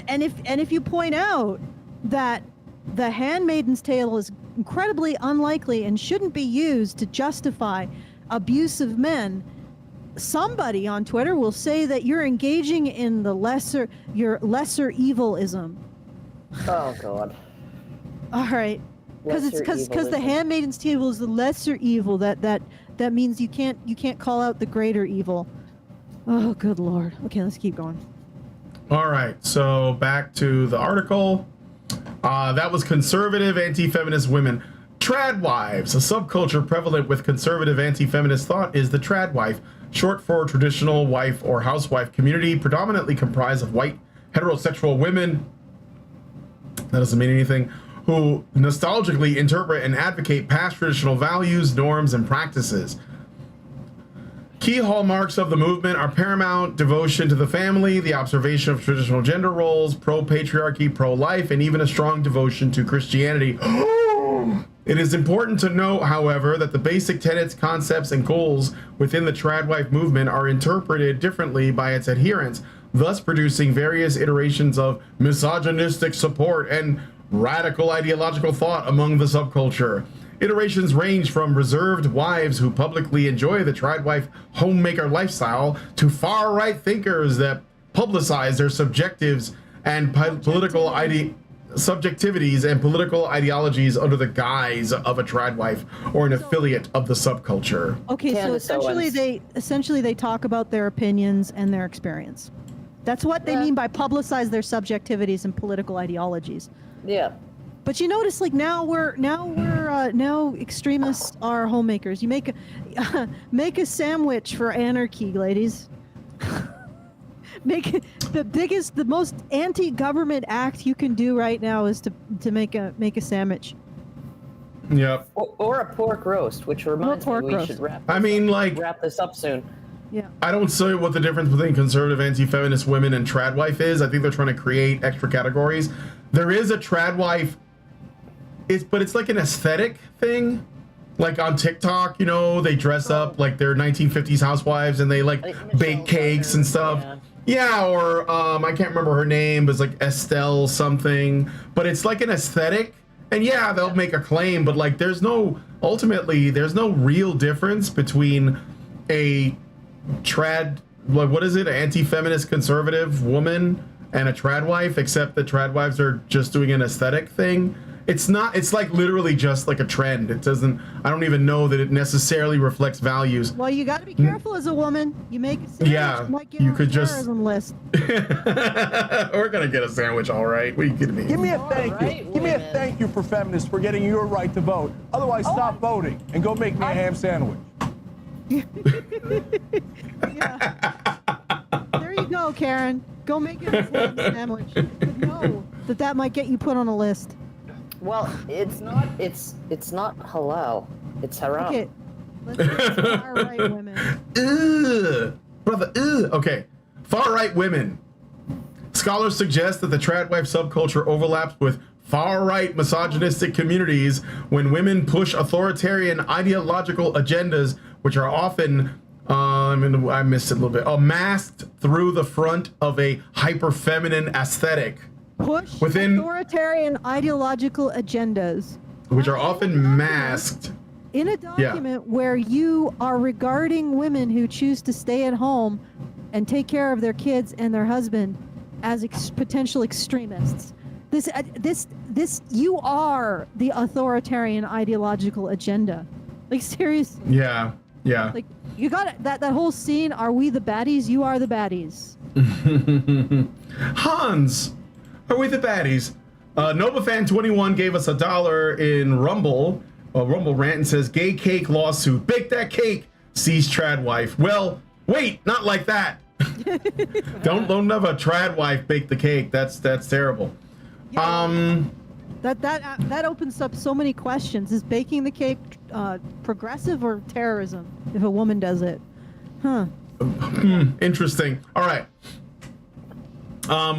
and if you point out that the Handmaid's Tale is incredibly unlikely and shouldn't be used to justify abuse of men, somebody on Twitter will say that you're engaging in lesser evilism. Oh God. All right. Because the Handmaid's Tale is the lesser evil that means you can't call out the greater evil. Oh, good Lord. Okay, let's keep going. All right, so back to the article. That was conservative anti-feminist women. Tradwives, a subculture prevalent with conservative anti-feminist thought, is the tradwife, short for traditional wife or housewife community, predominantly comprised of white heterosexual women. That doesn't mean anything. Who nostalgically interpret and advocate past traditional values, norms, and practices. Key hallmarks of the movement are paramount devotion to the family, the observation of traditional gender roles, pro-patriarchy, pro-life, and even a strong devotion to Christianity. It is important to note, however, that the basic tenets, concepts, and goals within the tradwife movement are interpreted differently by its adherents, thus producing various iterations of misogynistic support and radical ideological thought among the subculture. Iterations range from reserved wives who publicly enjoy the tradwife homemaker lifestyle to far-right thinkers that publicize their subjectives and political subjectivities and political ideologies under the guise of a tradwife or an affiliate of the subculture. Okay, so essentially they talk about their opinions and their experience. That's what they mean by publicize their subjectivities and political ideologies. Yeah. But you notice, like now extremists are homemakers. You make a sandwich for anarchy, ladies. Make the most anti-government act you can do right now is to make a sandwich. Yep. Or a pork roast, which reminds me we should wrap this up soon. Yeah. I don't see what the difference between conservative anti-feminist women and tradwife is. I think they're trying to create extra categories. There is a tradwife, but it's like an aesthetic thing. Like on TikTok, you know, they dress up like they're 1950s housewives and they like bake cakes and stuff. Yeah, or I can't remember her name, but it's like Estelle something. But it's like an aesthetic. And yeah, they'll make a claim, but like there's no real difference between a an anti-feminist conservative woman and a tradwife, except that tradwives are just doing an aesthetic thing. It's like literally just like a trend. I don't even know that it necessarily reflects values. Well, you got to be careful as a woman. You make a sandwich, might get on the terrorism list. We're going to get a sandwich, all right. What are you kidding me? Give me a thank you. Give me a thank you for feminists for getting your right to vote. Otherwise, stop voting and go make me a ham sandwich. Yeah. There you go, Karen. Go make it a ham sandwich. But know that might get you put on a list. Well, it's not halal. It's haram. Okay. Let's get some far-right women. Brother, okay. Far-right women. Scholars suggest that the tradwife subculture overlaps with far-right misogynistic communities when women push authoritarian ideological agendas, which are often, I missed it a little bit, masked through the front of a hyper-feminine aesthetic. Push within authoritarian ideological agendas, which are often masked in a document where you are regarding women who choose to stay at home and take care of their kids and their husband as potential extremists. This you are the authoritarian ideological agenda. Like, seriously. Yeah. Like, you got that whole scene. Are we the baddies? You are the baddies. Hans. Are we the baddies? NovaFan21 gave us $1 in Rumble rant and says, gay cake lawsuit. Bake that cake, sees tradwife. Well, wait, not like that. Don't have a tradwife bake the cake. That's terrible. Yeah. That opens up so many questions. Is baking the cake progressive or terrorism if a woman does it? Huh. Interesting. All right.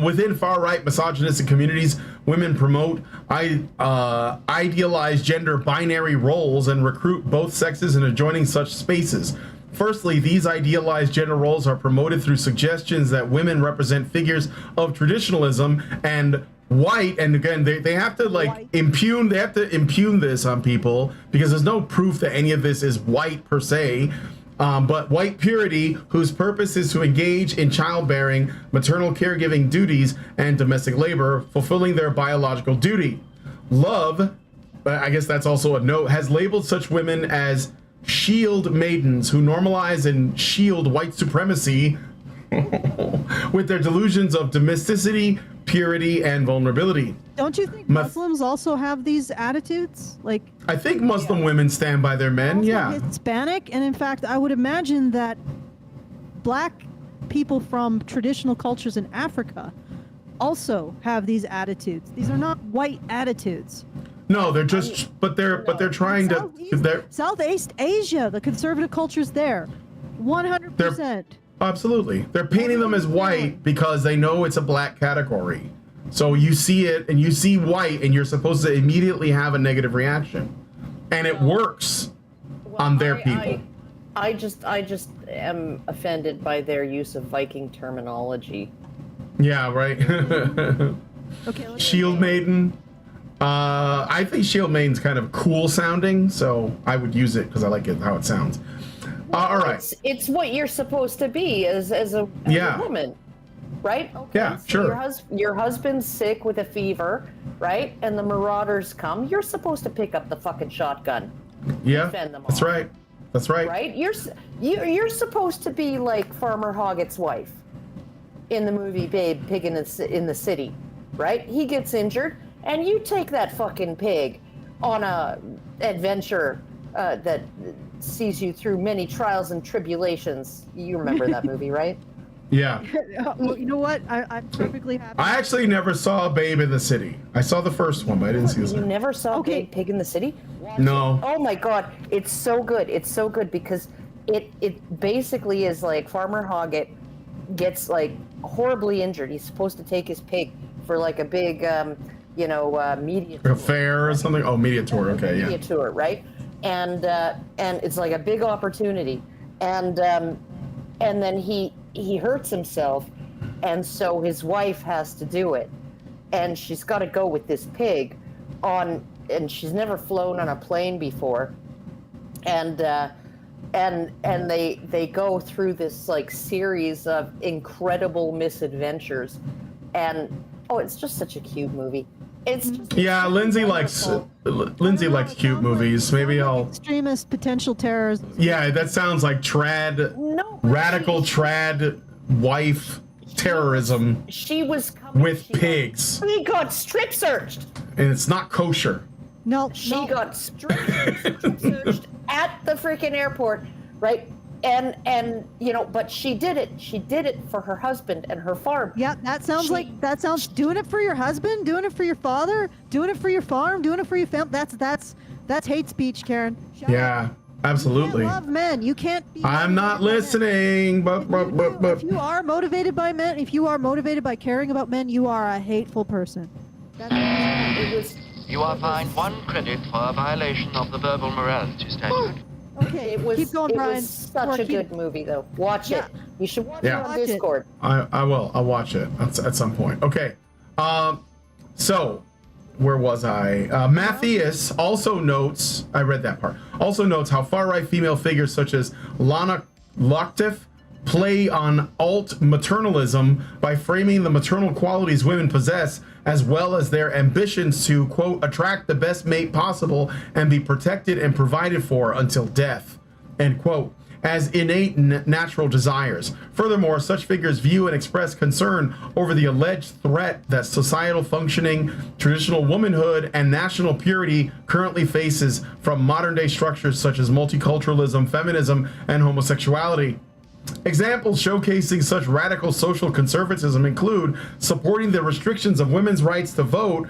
Within far-right misogynistic communities, women promote idealized gender binary roles and recruit both sexes into joining such spaces. Firstly, these idealized gender roles are promoted through suggestions that women represent figures of traditionalism and white, and again, they have to impugn this on people because there's no proof that any of this is white per se. But white purity, whose purpose is to engage in childbearing, maternal caregiving duties, and domestic labor, fulfilling their biological duty. Love, I guess that's also a note, has labeled such women as shield maidens who normalize and shield white supremacy with their delusions of domesticity, purity, and vulnerability. Don't you think Muslims also have these attitudes? Like, I think Muslim women stand by their men, Hispanic, and in fact, I would imagine that black people from traditional cultures in Africa also have these attitudes. These are not white attitudes. No, they're just, but they're trying to. Southeast Asia, the conservative culture's there, 100%. Absolutely. They're painting them as white because they know it's a black category. So you see it and you see white and you're supposed to immediately have a negative reaction. And it works on their people. I just am offended by their use of Viking terminology. Yeah, right. Okay, Shield maiden. I think Shield Main's kind of cool sounding, so I would use it because I like it how it sounds. All right. It's what you're supposed to be as a woman, right? Okay, Yeah, so sure. Your husband's sick with a fever, right? And the marauders come. You're supposed to pick up the fucking shotgun. Yeah, Defend them that's all. right. That's right. Right? You're supposed to be like Farmer Hoggett's wife in the movie Babe, Pig in the City, right? He gets injured, and you take that fucking pig on a adventure that sees you through many trials and tribulations. You remember that movie, right? Yeah. Well, you know what? I'm perfectly happy. I actually never saw Babe in the City. I saw the first one, but I didn't see the You second. never saw Okay. Big Pig in the City? No. Oh my god, it's so good. It's so good because it basically is like Farmer Hoggett gets like horribly injured. He's supposed to take his pig for like a big media tour. A fair or something? Oh, media tour. Okay, Media yeah. tour, right? And it's like a big opportunity. And then he hurts himself, and so his wife has to do it. And she's got to go with this pig and she's never flown on a plane before. And they go through this like series of incredible misadventures. And it's just such a cute movie. It's just Lindsay likes cute movies. Maybe I'll. Extremist potential terrorism. Yeah, that sounds like radical trad wife terrorism She was coming. with pigs, She got strip searched. and it's not kosher. No, She got strip searched at the freaking airport, right? And but she did it. She did it for her husband and her farm. Yeah, that sounds doing it for your husband, doing it for your father, doing it for your farm, doing it for your family. That's hate speech, Karen. Shut up. Yeah, absolutely. You can't love men. You can't be. I'm not listening. But. If you are motivated by men, if you are motivated by caring about men, you are a hateful person. It was. You are fined 1 credit for a violation of the verbal morality statute. Okay, It was. keep going, it Brian. was such a good movie, though. Watch it. You should watch Yeah. it on Watch it. Discord. I will. I'll watch it at some point. Okay. So where was I? Matthias also notes. I read that part. Also notes how far-right female figures such as Lana Locktiff play on alt-maternalism by framing the maternal qualities women possess, as well as their ambitions to, quote, attract the best mate possible and be protected and provided for until death, end quote, as innate natural desires. Furthermore, such figures view and express concern over the alleged threat that societal functioning, traditional womanhood, and national purity currently faces from modern-day structures such as multiculturalism, feminism, and homosexuality. Examples showcasing such radical social conservatism include supporting the restrictions of women's rights to vote,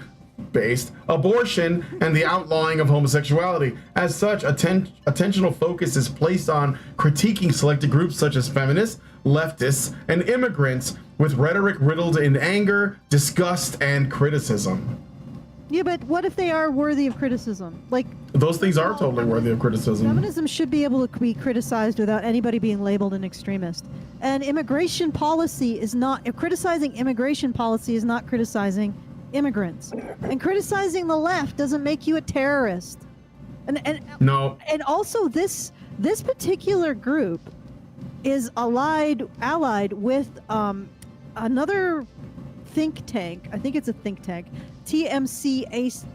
based abortion, and the outlawing of homosexuality. As such, attentional focus is placed on critiquing selected groups such as feminists, leftists, and immigrants with rhetoric riddled in anger, disgust, and criticism. Yeah, but what if they are worthy of criticism? Like, Those things are totally worthy of criticism. feminism should be able to be criticized without anybody being labeled an extremist. And immigration policy is not, criticizing immigration policy is not criticizing immigrants. And criticizing the left doesn't make you a terrorist. And No. and also this particular group is allied with another think tank. I think it's a think tank, TMC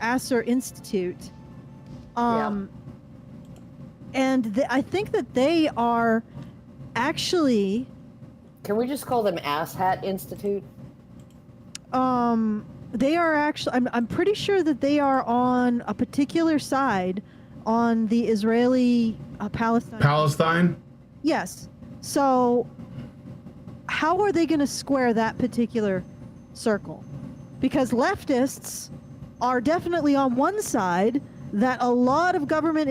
Asser Institute. And I think that they are actually Can we just call them Asshat Institute? they are actually I'm pretty sure that they are on a particular side on the Israeli Palestine? Yes. So how are they going to square that particular circle? Because leftists are definitely on one side that a lot of government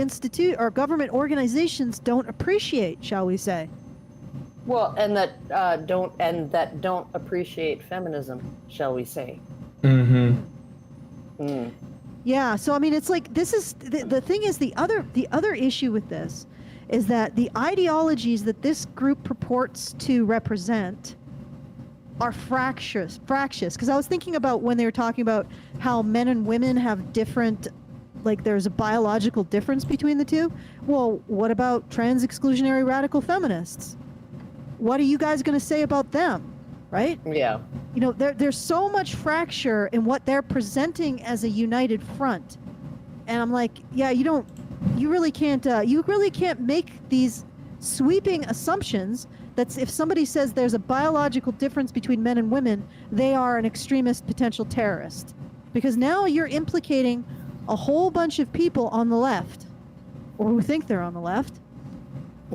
government organizations don't appreciate, shall we say? Well, and that don't appreciate feminism, shall we say? Mm-hmm. Yeah. So I mean, it's like this is the thing is the other issue with this is that the ideologies that this group purports to represent are fractious. Because I was thinking about when they were talking about how men and women have different, like there's a biological difference between the two. Well, what about trans exclusionary radical feminists? What are you guys going to say about them? Right? Yeah. You know, there's so much fracture in what they're presenting as a united front. And I'm like, yeah, you really can't make these sweeping assumptions that if somebody says there's a biological difference between men and women, they are an extremist potential terrorist. Because now you're implicating a whole bunch of people on the left, or who think they're on the left.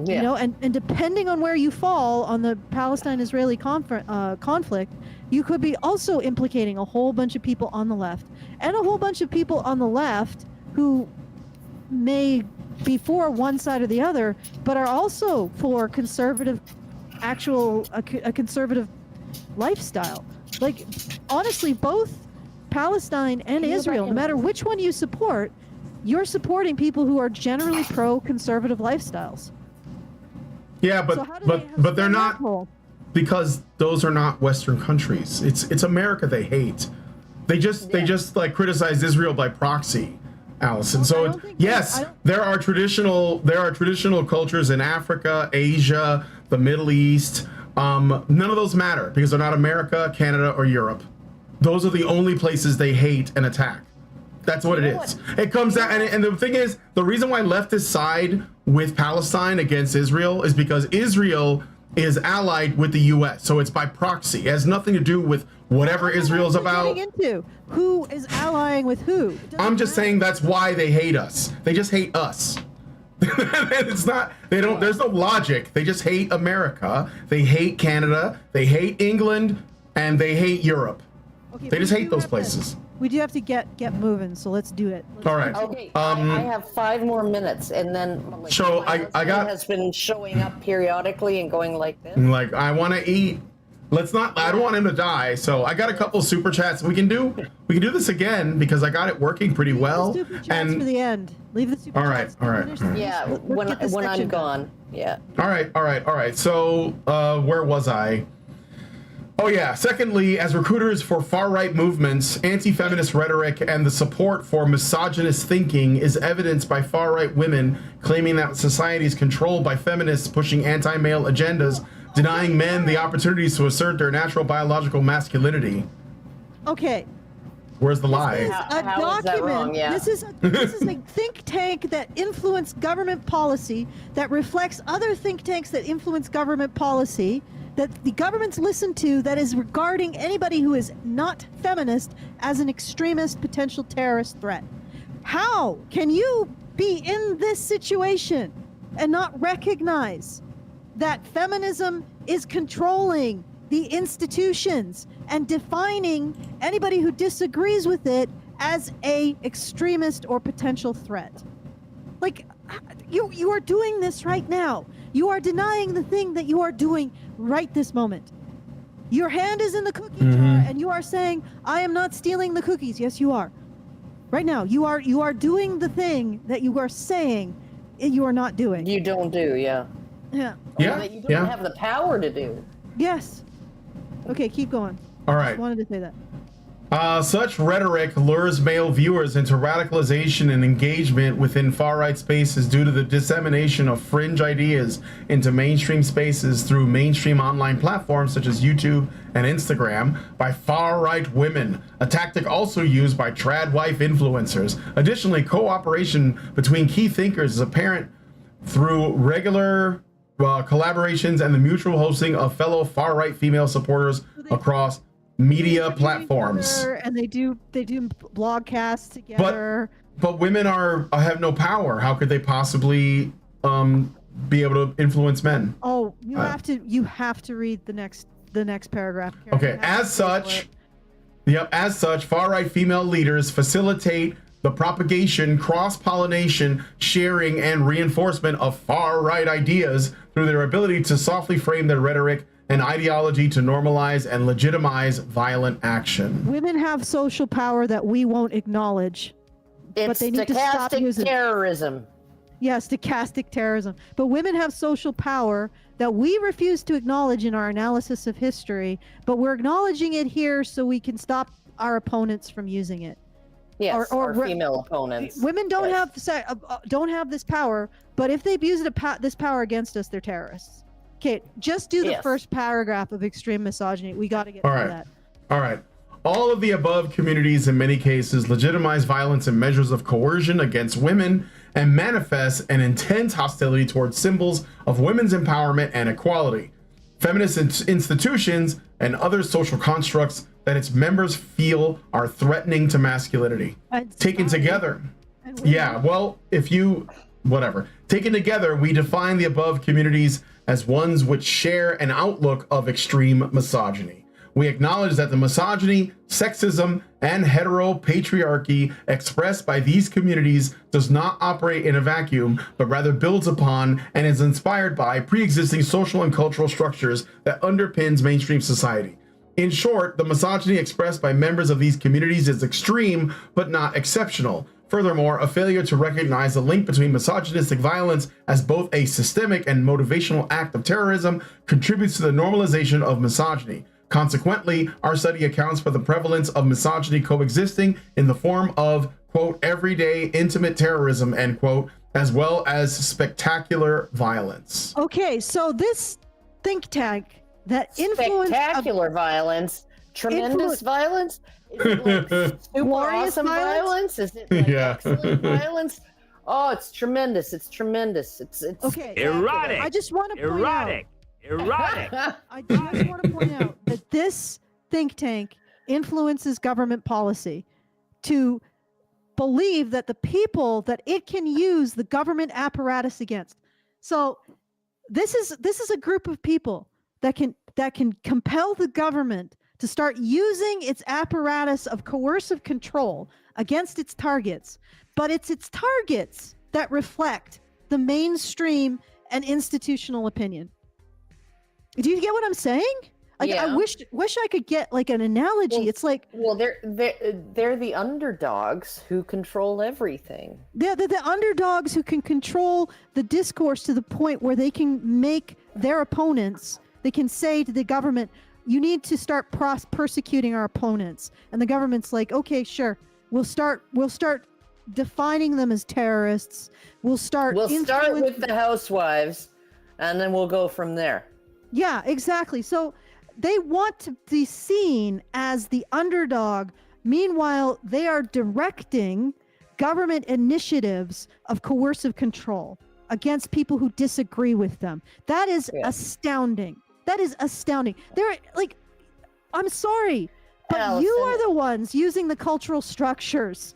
Yeah. You know, and depending on where you fall on the Palestine-Israeli conflict, you could be also implicating a whole bunch of people on the left, and a whole bunch of people on the left who may be for one side or the other, but are also for conservative, a conservative lifestyle. Like, honestly, both Palestine and Israel, no matter which one you support, you're supporting people who are generally pro-conservative lifestyles. Yeah, So how do but they're not, hole? because those are not Western countries. It's America they hate. They just like criticize Israel by proxy, Allison. So yes, there are traditional cultures in Africa, Asia, the Middle East. None of those matter because they're not America, Canada, or Europe. Those are the only places they hate and attack. That's what it is. It comes down, and the thing is, the reason why leftists side with Palestine against Israel is because Israel is allied with the U.S., so it's by proxy. It has nothing to do with whatever Israel's about. Who is allying with who? I'm just saying that's why they hate us. They just hate us. It's not, they don't, there's no logic. They just hate America. They hate Canada. They hate England, and they hate Europe. Okay, they just hate those places. We do have to get moving, so let's do it. All right. Okay, I have 5 more minutes, and then like, so I got has been showing up periodically and going like this. Like, I want to eat. Let's not. I don't want him to die. So I got a couple super chats. We can do this again because I got it working pretty well. Leave the super chats for the end. Leave the super chats. All right. Yeah, when I'm gone. Yeah. All right. So where was I? Oh yeah. Secondly, as recruiters for far-right movements, anti-feminist rhetoric and the support for misogynist thinking is evidenced by far-right women claiming that society is controlled by feminists pushing anti-male agendas, denying men the opportunities to assert their natural biological masculinity. Okay. Where's the lie? This is a document. Is that wrong? Yeah. This is a think tank that influenced government policy, that reflects other think tanks that influence government policy, that the governments listen to, that is regarding anybody who is not feminist as an extremist potential terrorist threat. How can you be in this situation and not recognize that feminism is controlling the institutions and defining anybody who disagrees with it as a extremist or potential threat? Like, you are doing this right now. You are denying the thing that you are doing right this moment. Your hand is in the cookie jar and you are saying, I am not stealing the cookies. Yes, you are. Right now, you are doing the thing that you are saying you are not doing. You don't do, yeah. Yeah. Yeah. That you don't have the power to do. Yes. Okay, keep going. All I right. just wanted to say that. Such rhetoric lures male viewers into radicalization and engagement within far-right spaces due to the dissemination of fringe ideas into mainstream spaces through mainstream online platforms such as YouTube and Instagram by far-right women, a tactic also used by tradwife influencers. Additionally, cooperation between key thinkers is apparent through regular collaborations and the mutual hosting of fellow far-right female supporters across media platforms, and they do blogcasts together. But women have no power. How could they possibly be able to influence men? Oh, you have to read the next paragraph. Karen. Okay, as such, far-right female leaders facilitate the propagation, cross-pollination, sharing, and reinforcement of far-right ideas through their ability to softly frame their rhetoric and ideology to normalize and legitimize violent action. Women have social power that we won't acknowledge. But they need to stop using terrorism. Yeah, stochastic terrorism. But women have social power that we refuse to acknowledge in our analysis of history, but we're acknowledging it here so we can stop our opponents from using it. Yes, or female opponents. Women don't don't have this power, but if they abuse this power against us, they're terrorists. Okay, just do the first paragraph of extreme misogyny. We got to get through that. All right. All of the above communities in many cases legitimize violence and measures of coercion against women and manifest an intense hostility towards symbols of women's empowerment and equality, feminist institutions, and other social constructs that its members feel are threatening to masculinity. Taken together, taken together, we define the above communities as ones which share an outlook of extreme misogyny. We acknowledge that the misogyny, sexism, and heteropatriarchy expressed by these communities does not operate in a vacuum, but rather builds upon and is inspired by pre-existing social and cultural structures that underpins mainstream society. In short, the misogyny expressed by members of these communities is extreme, but not exceptional. Furthermore, a failure to recognize the link between misogynistic violence as both a systemic and motivational act of terrorism contributes to the normalization of misogyny. Consequently, our study accounts for the prevalence of misogyny coexisting in the form of, quote, everyday intimate terrorism, end quote, as well as spectacular violence. Okay, so this think tank that influenced spectacular violence, tremendous violence, is it like super awesome violence? Is it like excellent violence? Oh, it's tremendous! It's tremendous! It's okay. Erotic. I just want to point out. Erotic. I just want to point out that this think tank influences government policy to believe that the people that it can use the government apparatus against. So this is a group of people that can compel the government to start using its apparatus of coercive control against its targets, but it's its targets that reflect the mainstream and institutional opinion. Do you get what I'm saying? Like, I wish I could get like an analogy. Well, it's like, well, they're the underdogs who control everything. They're the underdogs who can control the discourse to the point where they can make their opponents. They can say to the government, "You need to start persecuting our opponents," and the government's like, "Okay, sure. We'll start defining them as terrorists. We'll start with the housewives, and then we'll go from there." Yeah, exactly. So they want to be seen as the underdog. Meanwhile, they are directing government initiatives of coercive control against people who disagree with them. That is astounding. That is astounding. They're like, I'm sorry, but Allison, you are the ones using the cultural structures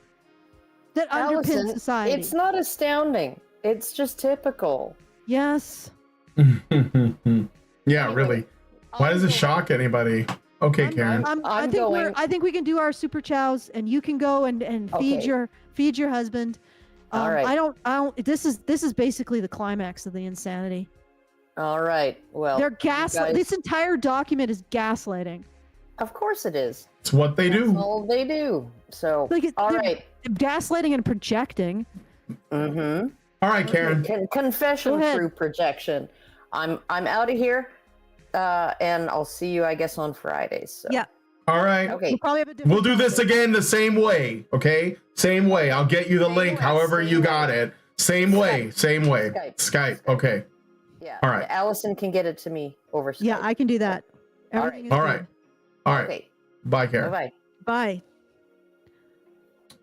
that underpin society. It's not astounding. It's just typical. Yes. Yeah, really. Why does it shock anybody? Okay, Karen. I think we can do our super chows, and you can go and feed your husband. All right. I don't. This is basically the climax of the insanity. All right. Well, they're gaslighting. This entire document is gaslighting. Of course it is. It's what they do. That's all they do. So, all right. Gaslighting and projecting. Mm-hmm. All right, Karen. Confession through projection. I'm out of here, and I'll see you, I guess, on Fridays. So. Yeah. All right. Okay. We'll do this again the same way. Okay. Same way. I'll get you the link. However you got it. Same way. Skype. Okay. Yeah. All right. Allison can get it to me over Skype. Yeah, I can do that. All right. Okay. Bye, Karen. Bye. Bye.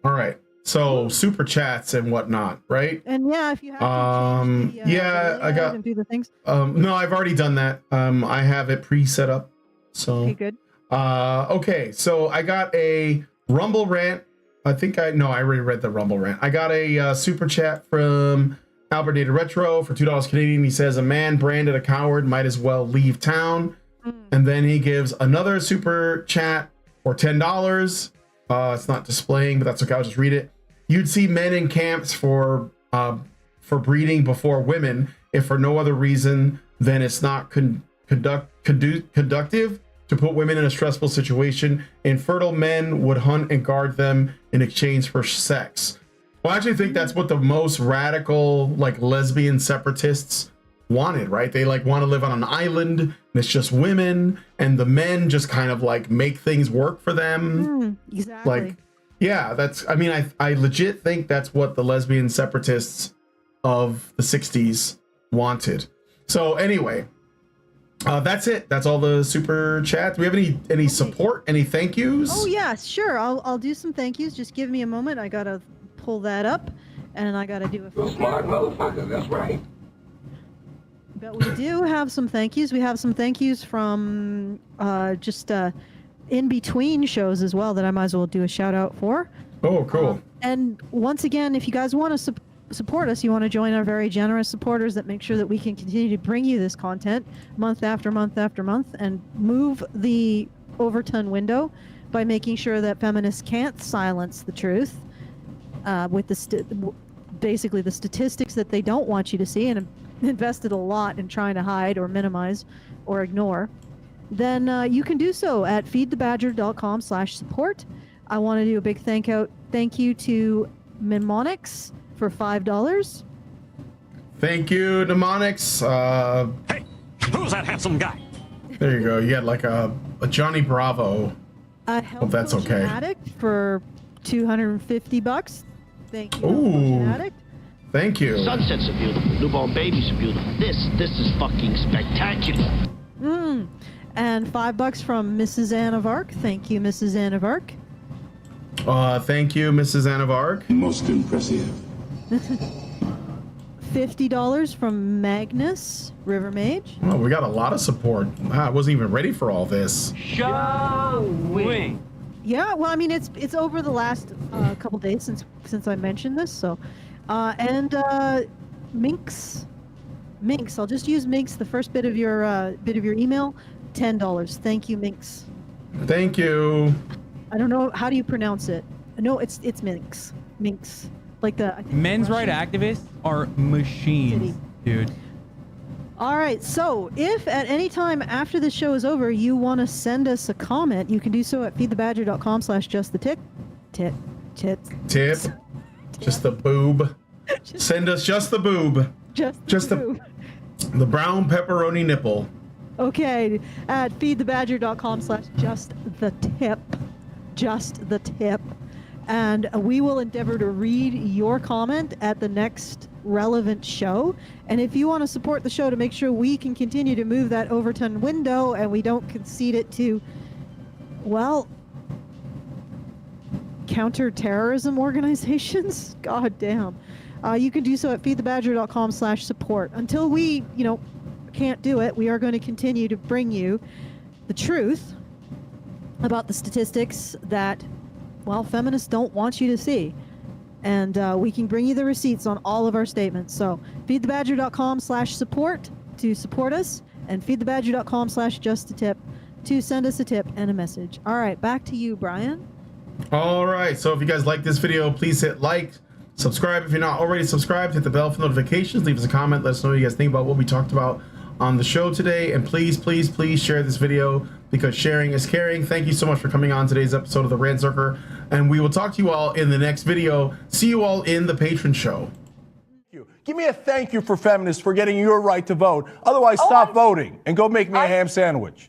All right. So super chats and whatnot, right? And yeah, if you have to change the, I got and do the things. No, I've already done that. I have it pre-set up. So okay, good. Okay, so I got a Rumble rant. I already read the Rumble rant. I got a super chat from Albert Data Retro for $2 Canadian. He says, "A man branded a coward might as well leave town." And then he gives another super chat for $10. It's not displaying, but that's okay. I'll just read it. "You'd see men in camps for breeding before women, if for no other reason than it's not conductive to put women in a stressful situation. Infertile men would hunt and guard them in exchange for sex." Well, I actually think that's what the most radical, like lesbian separatists wanted, right? They like want to live on an island and it's just women, and the men just kind of like make things work for them. Exactly. Like, yeah, that's, I mean, I legit think that's what the lesbian separatists of the 60s wanted. So anyway, that's it. That's all the super chats. Do we have any support, any thank yous? Oh yeah, sure. I'll do some thank yous. Just give me a moment. I gotta pull that up, and I gotta do a smart motherfucker. That's right. But we do have some thank yous. We have some thank yous from just in between shows as well that I might as well do a shout out for. Oh, cool. And once again, if you guys want to support us, you want to join our very generous supporters that make sure that we can continue to bring you this content month after month after month, and move the Overton window by making sure that feminists can't silence the truth with basically the statistics that they don't want you to see, and invested a lot in trying to hide or minimize or ignore, then you can do so at feedthebadger.com/support. I want to do a big thank you to Mnemonics for $5. Thank you, Mnemonics. Hey, who's that handsome guy? There you go. You got like a Johnny Bravo. Hope that's okay. Addict for $250. Thank you. Ooh. Addict. Thank you. Sunsets are beautiful. Newborn babies are beautiful. This is fucking spectacular. And $5 from Mrs. Anne of Arc. Thank you, Mrs. Anne of Arc. Thank you, Mrs. Anne of Arc. Most impressive. $50 from Magnus, River Mage. Oh, we got a lot of support. I wasn't even ready for all this. Shall we? Yeah, well, I mean, it's over the last couple days since I mentioned this, so. And Minx, I'll just use Minx, the first bit of your email, $10. Thank you, Minx. Thank you. I don't know, how do you pronounce it? No, it's Minx. Like the men's right activists are machines, dude. All right, so if at any time after the show is over you want to send us a comment, you can do so at feedthebadger.com/justtip. Tip. Just the boob. Send us just the boob. Just the boob. The brown pepperoni nipple. Okay, at feedthebadger.com/justthe tip. And we will endeavor to read your comment at the next relevant show. And if you want to support the show to make sure we can continue to move that Overton window and we don't concede it to, well, counter-terrorism organizations, god damn, you can do so at feedthebadger.com/support. Until we, can't do it, we are going to continue to bring you the truth about the statistics that, well, feminists don't want you to see. And we can bring you the receipts on all of our statements. So feedthebadger.com/support to support us, and feedthebadger.com/justtip to send us a tip and a message. All right, back to you, Brian. All right, so if you guys like this video, please hit like, subscribe if you're not already subscribed, hit the bell for notifications, leave us a comment, let us know what you guys think about what we talked about on the show today, and please share this video, because sharing is caring. Thank you so much for coming on today's episode of the Rantzerker, and we will talk to you all in the next video. See you all in the patron show. Give me a thank you for feminists for getting your right to vote. Otherwise, stop voting and go make me a ham sandwich.